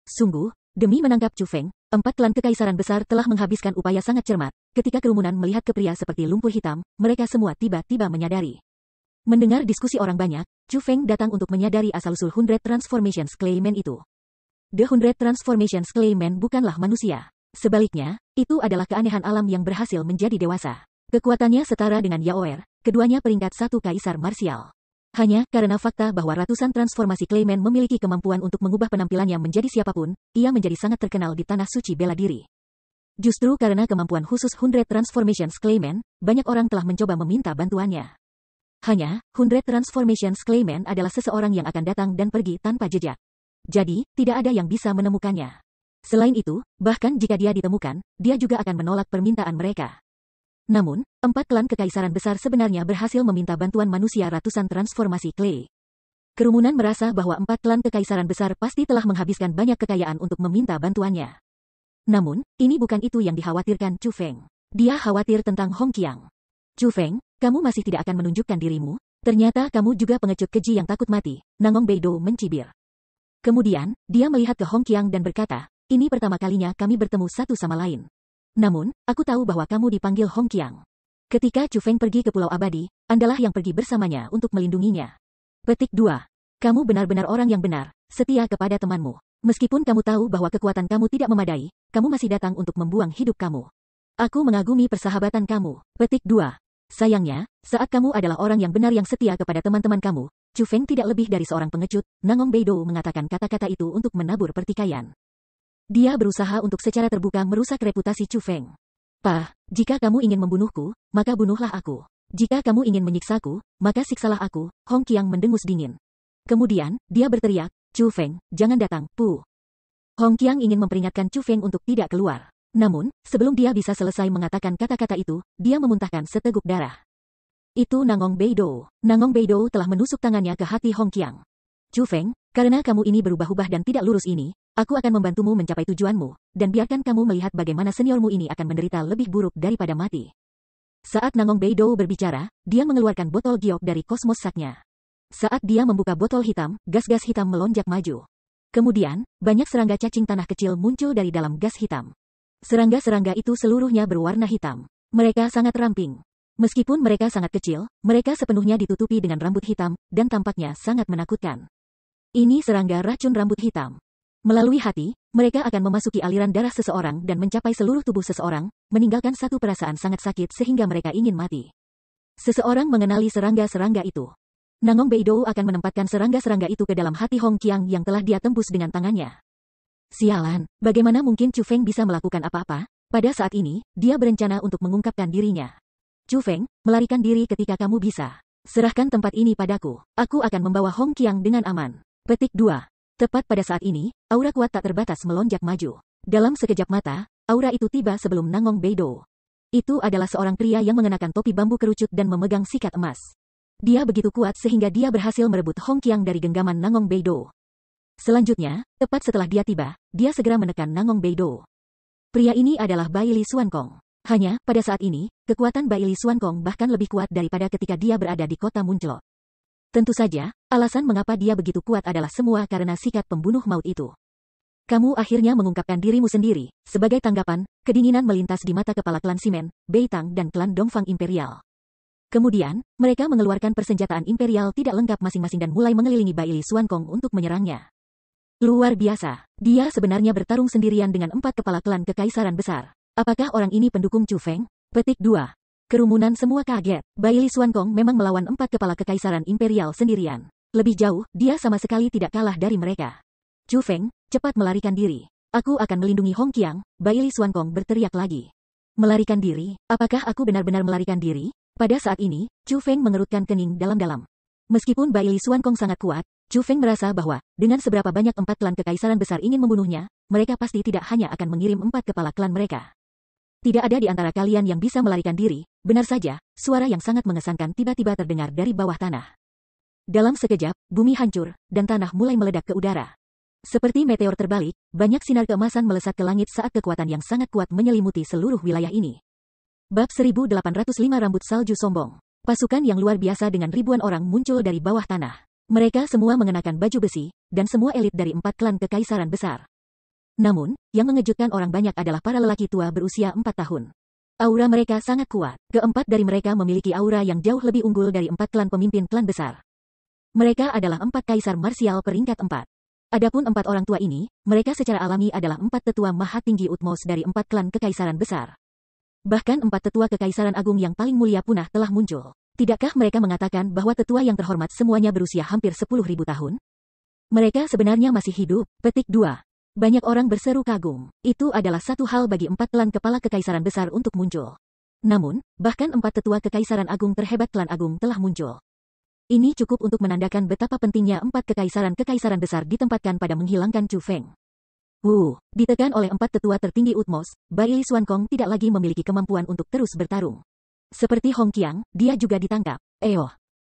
Sungguh, demi menangkap Chu Feng, 4 klan kekaisaran besar telah menghabiskan upaya sangat cermat. Ketika kerumunan melihat ke pria seperti lumpur hitam, mereka semua tiba-tiba menyadari. Mendengar diskusi orang banyak, Chu Feng datang untuk menyadari asal-usul 100 Transformations Clayman itu. The 100 Transformations Clayman bukanlah manusia. Sebaliknya, itu adalah keanehan alam yang berhasil menjadi dewasa. Kekuatannya setara dengan Yaoer, keduanya peringkat 1 kaisar marsial. Hanya karena fakta bahwa ratusan transformasi Clayman memiliki kemampuan untuk mengubah penampilannya menjadi siapapun, ia menjadi sangat terkenal di tanah suci bela diri. Justru karena kemampuan khusus 100 Transformations Clayman, banyak orang telah mencoba meminta bantuannya. Hanya, 100 Transformations Clayman adalah seseorang yang akan datang dan pergi tanpa jejak. Jadi, tidak ada yang bisa menemukannya. Selain itu, bahkan jika dia ditemukan, dia juga akan menolak permintaan mereka. Namun, 4 klan kekaisaran besar sebenarnya berhasil meminta bantuan manusia ratusan transformasi Clay. Kerumunan merasa bahwa 4 klan kekaisaran besar pasti telah menghabiskan banyak kekayaan untuk meminta bantuannya. Namun, ini bukan itu yang dikhawatirkan Chu Feng. Dia khawatir tentang Hong Qiang. Chu Feng, kamu masih tidak akan menunjukkan dirimu? Ternyata kamu juga pengecut keji yang takut mati, Nangong Beido mencibir. Kemudian, dia melihat ke Hong Qiang dan berkata, ini pertama kalinya kami bertemu satu sama lain. Namun, aku tahu bahwa kamu dipanggil Hong Qiang. Ketika Chu Feng pergi ke Pulau Abadi, Andalah yang pergi bersamanya untuk melindunginya. Petik 2. Kamu benar-benar orang yang benar, setia kepada temanmu. Meskipun kamu tahu bahwa kekuatan kamu tidak memadai, kamu masih datang untuk membuang hidup kamu. Aku mengagumi persahabatan kamu. Petik 2. Sayangnya, saat kamu adalah orang yang benar yang setia kepada teman-teman kamu, Chu Feng tidak lebih dari seorang pengecut. Nangong Beido mengatakan kata-kata itu untuk menabur pertikaian. Dia berusaha untuk secara terbuka merusak reputasi Chu Feng. Pah, jika kamu ingin membunuhku, maka bunuhlah aku. Jika kamu ingin menyiksaku, maka siksalah aku, Hong Qiang mendengus dingin. Kemudian, dia berteriak, Chu Feng, jangan datang, Pu. Hong Qiang ingin memperingatkan Chu Feng untuk tidak keluar. Namun, sebelum dia bisa selesai mengatakan kata-kata itu, dia memuntahkan seteguk darah. Itu Nangong Beido. Nangong Beido telah menusuk tangannya ke hati Hong Qiang. Chu Feng, karena kamu ini berubah-ubah dan tidak lurus ini, aku akan membantumu mencapai tujuanmu, dan biarkan kamu melihat bagaimana seniormu ini akan menderita lebih buruk daripada mati. Saat Nangong Beido berbicara, dia mengeluarkan botol giok dari kosmos saknya. Saat dia membuka botol hitam, gas-gas hitam melonjak maju. Kemudian, banyak serangga cacing tanah kecil muncul dari dalam gas hitam. Serangga-serangga itu seluruhnya berwarna hitam. Mereka sangat ramping. Meskipun mereka sangat kecil, mereka sepenuhnya ditutupi dengan rambut hitam, dan tampaknya sangat menakutkan. Ini serangga racun rambut hitam. Melalui hati, mereka akan memasuki aliran darah seseorang dan mencapai seluruh tubuh seseorang, meninggalkan satu perasaan sangat sakit sehingga mereka ingin mati. Seseorang mengenali serangga-serangga itu. Nangong Beido akan menempatkan serangga-serangga itu ke dalam hati Hong Qiang yang telah dia tembus dengan tangannya. Sialan, bagaimana mungkin Chu Feng bisa melakukan apa-apa? Pada saat ini, dia berencana untuk mengungkapkan dirinya. Chu Feng, melarikan diri ketika kamu bisa. Serahkan tempat ini padaku. Aku akan membawa Hong Qiang dengan aman. Petik 2. Tepat pada saat ini, aura kuat tak terbatas melonjak maju. Dalam sekejap mata, aura itu tiba sebelum Nangong Beido. Itu adalah seorang pria yang mengenakan topi bambu kerucut dan memegang sikat emas. Dia begitu kuat sehingga dia berhasil merebut Hong Qiang dari genggaman Nangong Beido. Selanjutnya, tepat setelah dia tiba, dia segera menekan Nangong Beido. Pria ini adalah Bai Li Xuankong. Hanya, pada saat ini, kekuatan Bai Li Xuankong bahkan lebih kuat daripada ketika dia berada di kota Muncelot. Tentu saja, alasan mengapa dia begitu kuat adalah semua karena sikat pembunuh maut itu. Kamu akhirnya mengungkapkan dirimu sendiri. Sebagai tanggapan, kedinginan melintas di mata kepala klan Simen, Beitang dan klan Dongfang Imperial. Kemudian, mereka mengeluarkan persenjataan imperial tidak lengkap masing-masing dan mulai mengelilingi Bai Li Xuankong untuk menyerangnya. Luar biasa, dia sebenarnya bertarung sendirian dengan 4 kepala klan kekaisaran besar. Apakah orang ini pendukung Chu Feng? Petik 2. Kerumunan semua kaget. Bai Li Xuankong memang melawan 4 kepala kekaisaran imperial sendirian. Lebih jauh, dia sama sekali tidak kalah dari mereka. Chu Feng, cepat melarikan diri. Aku akan melindungi Hong Qiang, Bai Li Xuankong berteriak lagi. Melarikan diri? Apakah aku benar-benar melarikan diri? Pada saat ini, Chu Feng mengerutkan kening dalam-dalam. Meskipun Bai Li Xuankong sangat kuat, Chu Feng merasa bahwa, dengan seberapa banyak 4 klan kekaisaran besar ingin membunuhnya, mereka pasti tidak hanya akan mengirim 4 kepala klan mereka. Tidak ada di antara kalian yang bisa melarikan diri, benar saja, suara yang sangat mengesankan tiba-tiba terdengar dari bawah tanah. Dalam sekejap, bumi hancur, dan tanah mulai meledak ke udara. Seperti meteor terbalik, banyak sinar keemasan melesat ke langit saat kekuatan yang sangat kuat menyelimuti seluruh wilayah ini. Bab 1805 Rambut Salju Sombong. Pasukan yang luar biasa dengan ribuan orang muncul dari bawah tanah. Mereka semua mengenakan baju besi, dan semua elit dari 4 klan kekaisaran besar. Namun, yang mengejutkan orang banyak adalah para lelaki tua berusia 4 tahun. Aura mereka sangat kuat. Keempat dari mereka memiliki aura yang jauh lebih unggul dari 4 klan pemimpin klan besar. Mereka adalah 4 kaisar marsial peringkat 4. Adapun 4 orang tua ini, mereka secara alami adalah 4 tetua maha tinggi Utmos dari 4 klan kekaisaran besar. Bahkan 4 tetua kekaisaran agung yang paling mulia punah telah muncul. Tidakkah mereka mengatakan bahwa tetua yang terhormat semuanya berusia hampir 10.000 tahun? Mereka sebenarnya masih hidup. Petik 2. Banyak orang berseru kagum. Itu adalah satu hal bagi 4 klan kepala kekaisaran besar untuk muncul. Namun, bahkan 4 tetua kekaisaran agung terhebat klan agung telah muncul. Ini cukup untuk menandakan betapa pentingnya 4 kekaisaran besar ditempatkan pada menghilangkan Chu Feng. Ditekan oleh 4 tetua tertinggi Utmos, Bai Li Xuankong tidak lagi memiliki kemampuan untuk terus bertarung. Seperti Hong Qiang, dia juga ditangkap.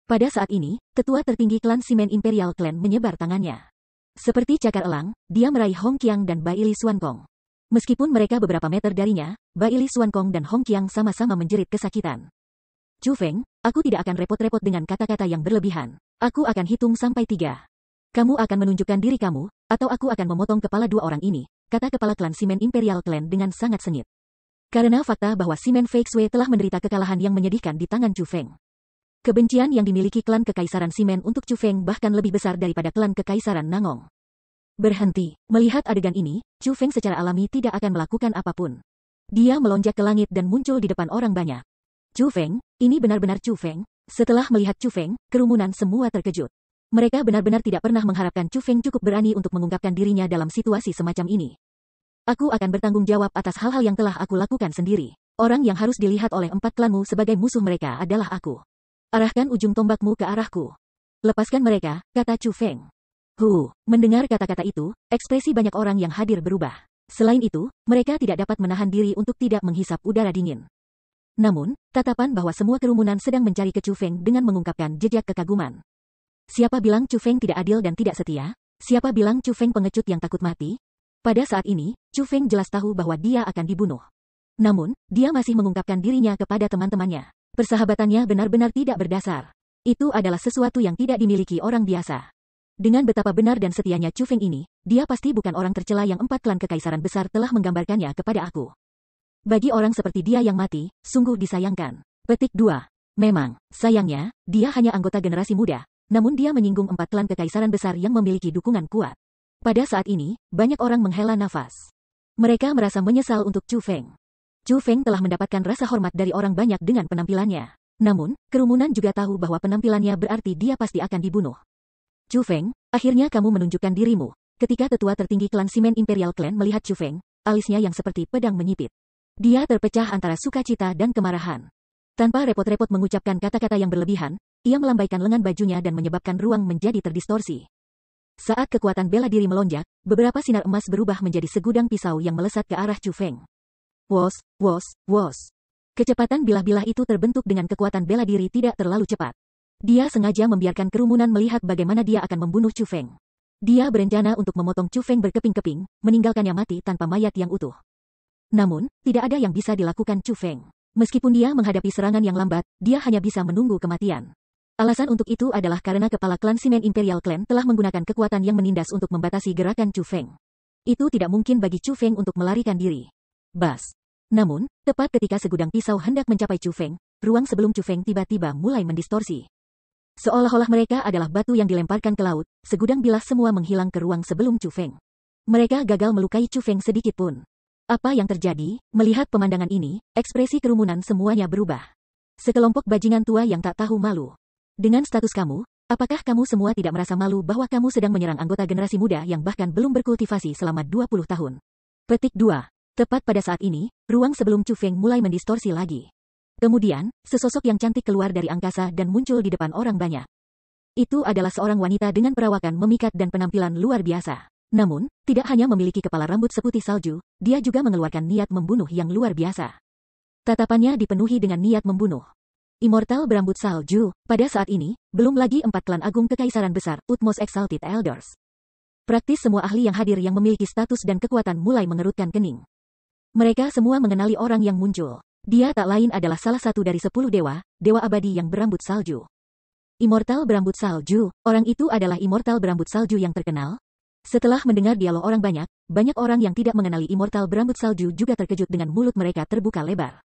Pada saat ini, ketua tertinggi klan Simen Imperial Clan menyebar tangannya. Seperti cakar elang, dia meraih Hong Qiang dan Bai Li Xuankong. Meskipun mereka beberapa meter darinya, Bai Li Xuankong dan Hong Qiang sama-sama menjerit kesakitan. Chu Feng, aku tidak akan repot-repot dengan kata-kata yang berlebihan. Aku akan hitung sampai 3. Kamu akan menunjukkan diri kamu, atau aku akan memotong kepala 2 orang ini, kata kepala klan Simen Imperial Clan dengan sangat sengit. Karena fakta bahwa Simen Feixue telah menderita kekalahan yang menyedihkan di tangan Chu Feng. Kebencian yang dimiliki klan kekaisaran Simen untuk Chu Feng bahkan lebih besar daripada klan kekaisaran Nangong. Berhenti. Melihat adegan ini, Chu Feng secara alami tidak akan melakukan apapun. Dia melonjak ke langit dan muncul di depan orang banyak. Chu Feng, ini benar-benar Chu Feng. Setelah melihat Chu Feng, kerumunan semua terkejut. Mereka benar-benar tidak pernah mengharapkan Chu Feng cukup berani untuk mengungkapkan dirinya dalam situasi semacam ini. Aku akan bertanggung jawab atas hal-hal yang telah aku lakukan sendiri. Orang yang harus dilihat oleh 4 klanmu sebagai musuh mereka adalah aku. Arahkan ujung tombakmu ke arahku. Lepaskan mereka, kata Chu Feng. Mendengar kata-kata itu, ekspresi banyak orang yang hadir berubah. Selain itu, mereka tidak dapat menahan diri untuk tidak menghisap udara dingin. Namun, tatapan bahwa semua kerumunan sedang mencari ke Chu Feng dengan mengungkapkan jejak kekaguman. Siapa bilang Chu Feng tidak adil dan tidak setia? Siapa bilang Chu Feng pengecut yang takut mati? Pada saat ini, Chu Feng jelas tahu bahwa dia akan dibunuh. Namun, dia masih mengungkapkan dirinya kepada teman-temannya. Persahabatannya benar-benar tidak berdasar. Itu adalah sesuatu yang tidak dimiliki orang biasa. Dengan betapa benar dan setianya Chu Feng ini, dia pasti bukan orang tercela yang 4 klan kekaisaran besar telah menggambarkannya kepada aku. Bagi orang seperti dia yang mati, sungguh disayangkan. Petik 2. Memang, sayangnya, dia hanya anggota generasi muda, namun dia menyinggung 4 klan kekaisaran besar yang memiliki dukungan kuat. Pada saat ini, banyak orang menghela nafas. Mereka merasa menyesal untuk Chu Feng. Chu Feng telah mendapatkan rasa hormat dari orang banyak dengan penampilannya. Namun, kerumunan juga tahu bahwa penampilannya berarti dia pasti akan dibunuh. Chu Feng, akhirnya kamu menunjukkan dirimu. Ketika tetua tertinggi klan Simen Imperial Clan melihat Chu Feng, alisnya yang seperti pedang menyipit. Dia terpecah antara sukacita dan kemarahan. Tanpa repot-repot mengucapkan kata-kata yang berlebihan, ia melambaikan lengan bajunya dan menyebabkan ruang menjadi terdistorsi. Saat kekuatan bela diri melonjak, beberapa sinar emas berubah menjadi segudang pisau yang melesat ke arah Chu Feng. Wos, wos, wos. Kecepatan bilah-bilah itu terbentuk dengan kekuatan bela diri tidak terlalu cepat. Dia sengaja membiarkan kerumunan melihat bagaimana dia akan membunuh Chu Feng. Dia berencana untuk memotong Chu Feng berkeping-keping, meninggalkannya mati tanpa mayat yang utuh. Namun, tidak ada yang bisa dilakukan Chu Feng. Meskipun dia menghadapi serangan yang lambat, dia hanya bisa menunggu kematian. Alasan untuk itu adalah karena kepala klan Simen Imperial Clan telah menggunakan kekuatan yang menindas untuk membatasi gerakan Chu Feng. Itu tidak mungkin bagi Chu Feng untuk melarikan diri. Bas. Namun, tepat ketika segudang pisau hendak mencapai Chu Feng, ruang sebelum Chu Feng tiba-tiba mulai mendistorsi. Seolah-olah mereka adalah batu yang dilemparkan ke laut, segudang bilah semua menghilang ke ruang sebelum Chu Feng. Mereka gagal melukai Chu Feng sedikit pun. Apa yang terjadi? Melihat pemandangan ini, ekspresi kerumunan semuanya berubah. Sekelompok bajingan tua yang tak tahu malu. Dengan status kamu, apakah kamu semua tidak merasa malu bahwa kamu sedang menyerang anggota generasi muda yang bahkan belum berkultivasi selama 20 tahun? Petik 2. Tepat pada saat ini, ruang sebelum Chu Feng mulai mendistorsi lagi. Kemudian, sesosok yang cantik keluar dari angkasa dan muncul di depan orang banyak. Itu adalah seorang wanita dengan perawakan memikat dan penampilan luar biasa. Namun, tidak hanya memiliki kepala rambut seputih salju, dia juga mengeluarkan niat membunuh yang luar biasa. Tatapannya dipenuhi dengan niat membunuh. Immortal berambut salju, pada saat ini, belum lagi 4 klan agung kekaisaran besar, Utmost Exalted Elders. Praktis semua ahli yang hadir yang memiliki status dan kekuatan mulai mengerutkan kening. Mereka semua mengenali orang yang muncul. Dia tak lain adalah salah satu dari 10 dewa, dewa abadi yang berambut salju. Immortal berambut salju, orang itu adalah Immortal berambut salju yang terkenal. Setelah mendengar dialog orang banyak orang yang tidak mengenali Immortal berambut salju juga terkejut dengan mulut mereka terbuka lebar.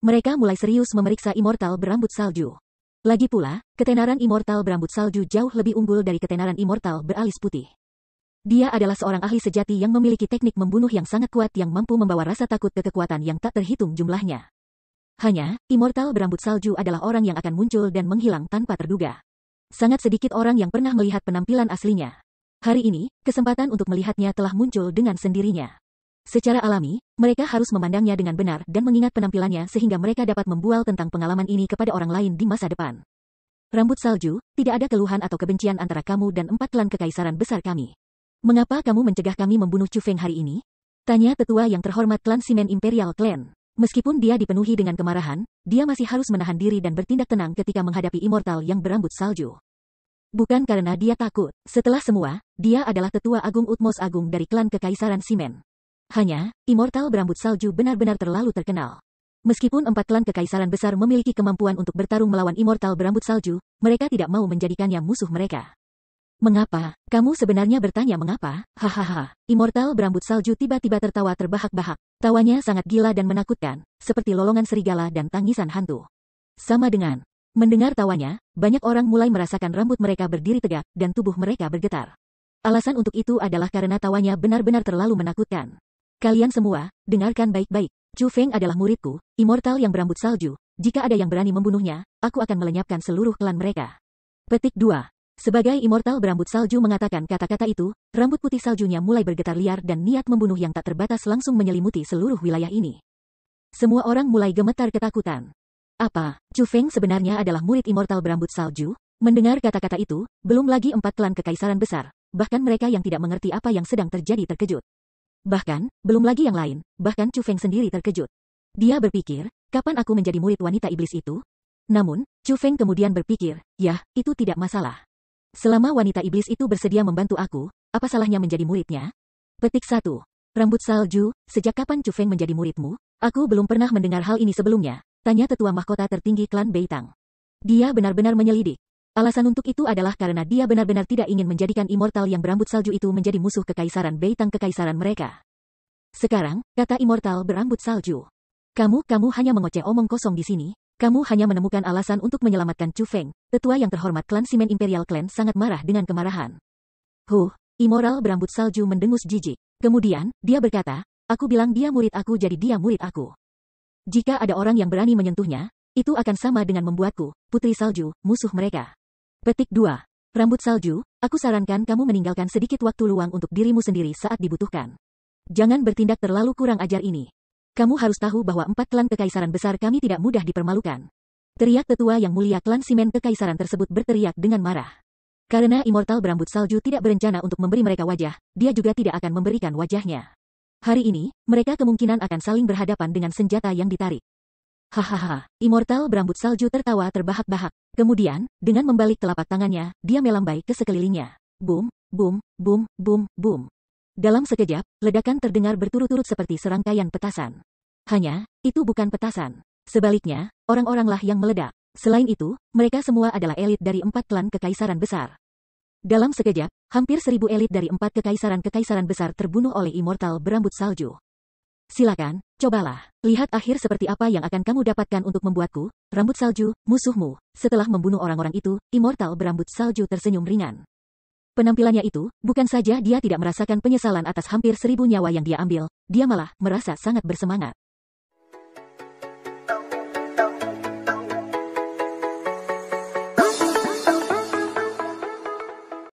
Mereka mulai serius memeriksa Immortal berambut salju. Lagi pula, ketenaran Immortal berambut salju jauh lebih unggul dari ketenaran Immortal beralis putih. Dia adalah seorang ahli sejati yang memiliki teknik membunuh yang sangat kuat yang mampu membawa rasa takut ke kekuatan yang tak terhitung jumlahnya. Hanya, Immortal berambut salju adalah orang yang akan muncul dan menghilang tanpa terduga. Sangat sedikit orang yang pernah melihat penampilan aslinya. Hari ini, kesempatan untuk melihatnya telah muncul dengan sendirinya. Secara alami, mereka harus memandangnya dengan benar dan mengingat penampilannya sehingga mereka dapat membual tentang pengalaman ini kepada orang lain di masa depan. Rambut salju, tidak ada keluhan atau kebencian antara kamu dan 4 klan kekaisaran besar kami. Mengapa kamu mencegah kami membunuh Chu Feng hari ini? Tanya tetua yang terhormat klan Simen Imperial Clan. Meskipun dia dipenuhi dengan kemarahan, dia masih harus menahan diri dan bertindak tenang ketika menghadapi Immortal yang berambut salju. Bukan karena dia takut. Setelah semua, dia adalah tetua agung Utmost Agung dari klan kekaisaran Simen. Hanya, Immortal berambut salju benar-benar terlalu terkenal. Meskipun 4 klan kekaisaran besar memiliki kemampuan untuk bertarung melawan Immortal berambut salju, mereka tidak mau menjadikannya musuh mereka. Mengapa? Kamu sebenarnya bertanya mengapa? Hahaha. Immortal berambut salju tiba-tiba tertawa terbahak-bahak. Tawanya sangat gila dan menakutkan, seperti lolongan serigala dan tangisan hantu. Sama dengan mendengar tawanya, banyak orang mulai merasakan rambut mereka berdiri tegak dan tubuh mereka bergetar. Alasan untuk itu adalah karena tawanya benar-benar terlalu menakutkan. Kalian semua, dengarkan baik-baik. Chu Feng adalah muridku, Immortal yang berambut salju. Jika ada yang berani membunuhnya, aku akan melenyapkan seluruh klan mereka. Petik 2. Sebagai Immortal berambut salju mengatakan kata-kata itu, rambut putih saljunya mulai bergetar liar dan niat membunuh yang tak terbatas langsung menyelimuti seluruh wilayah ini. Semua orang mulai gemetar ketakutan. Apa? Chu Feng sebenarnya adalah murid Immortal berambut salju? Mendengar kata-kata itu, belum lagi 4 klan kekaisaran besar, bahkan mereka yang tidak mengerti apa yang sedang terjadi terkejut. Bahkan, belum lagi yang lain, bahkan Chu Feng sendiri terkejut. Dia berpikir, kapan aku menjadi murid wanita iblis itu? Namun, Chu Feng kemudian berpikir, ya, itu tidak masalah. Selama wanita iblis itu bersedia membantu aku, apa salahnya menjadi muridnya? Petik 1. Rambut salju, sejak kapan Chu Feng menjadi muridmu? Aku belum pernah mendengar hal ini sebelumnya, tanya tetua mahkota tertinggi klan Beitang. Dia benar-benar menyelidik. Alasan untuk itu adalah karena dia benar-benar tidak ingin menjadikan Immortal yang berambut salju itu menjadi musuh kekaisaran Beitang kekaisaran mereka. Sekarang, kata Immortal berambut salju. Kamu hanya mengoceh omong kosong di sini. Kamu hanya menemukan alasan untuk menyelamatkan Chu Feng. Tetua yang terhormat klan Simen Imperial Clan sangat marah dengan kemarahan. Immortal berambut salju mendengus jijik. Kemudian, dia berkata, aku bilang dia murid aku jadi dia murid aku. Jika ada orang yang berani menyentuhnya, itu akan sama dengan membuatku, putri salju, musuh mereka. Petik 2. Rambut salju, aku sarankan kamu meninggalkan sedikit waktu luang untuk dirimu sendiri saat dibutuhkan. Jangan bertindak terlalu kurang ajar ini. Kamu harus tahu bahwa 4 klan kekaisaran besar kami tidak mudah dipermalukan. Teriak tetua yang mulia klan Simen kekaisaran tersebut berteriak dengan marah. Karena Immortal berambut salju tidak berencana untuk memberi mereka wajah, dia juga tidak akan memberikan wajahnya. Hari ini, mereka kemungkinan akan saling berhadapan dengan senjata yang ditarik. Hahaha, Immortal berambut salju tertawa terbahak-bahak. Kemudian, dengan membalik telapak tangannya, dia melambai ke sekelilingnya. Boom, boom, boom, boom, boom. Dalam sekejap, ledakan terdengar berturut-turut seperti serangkaian petasan. Hanya, itu bukan petasan. Sebaliknya, orang-oranglah yang meledak. Selain itu, mereka semua adalah elit dari 4 klan kekaisaran besar. Dalam sekejap, hampir 1000 elit dari 4 kekaisaran besar terbunuh oleh Immortal berambut salju. Silakan, cobalah. Lihat akhir seperti apa yang akan kamu dapatkan untuk membuatku, rambut salju, musuhmu. Setelah membunuh orang-orang itu, Immortal berambut salju tersenyum ringan. Penampilannya itu, bukan saja dia tidak merasakan penyesalan atas hampir 1000 nyawa yang dia ambil, dia malah merasa sangat bersemangat.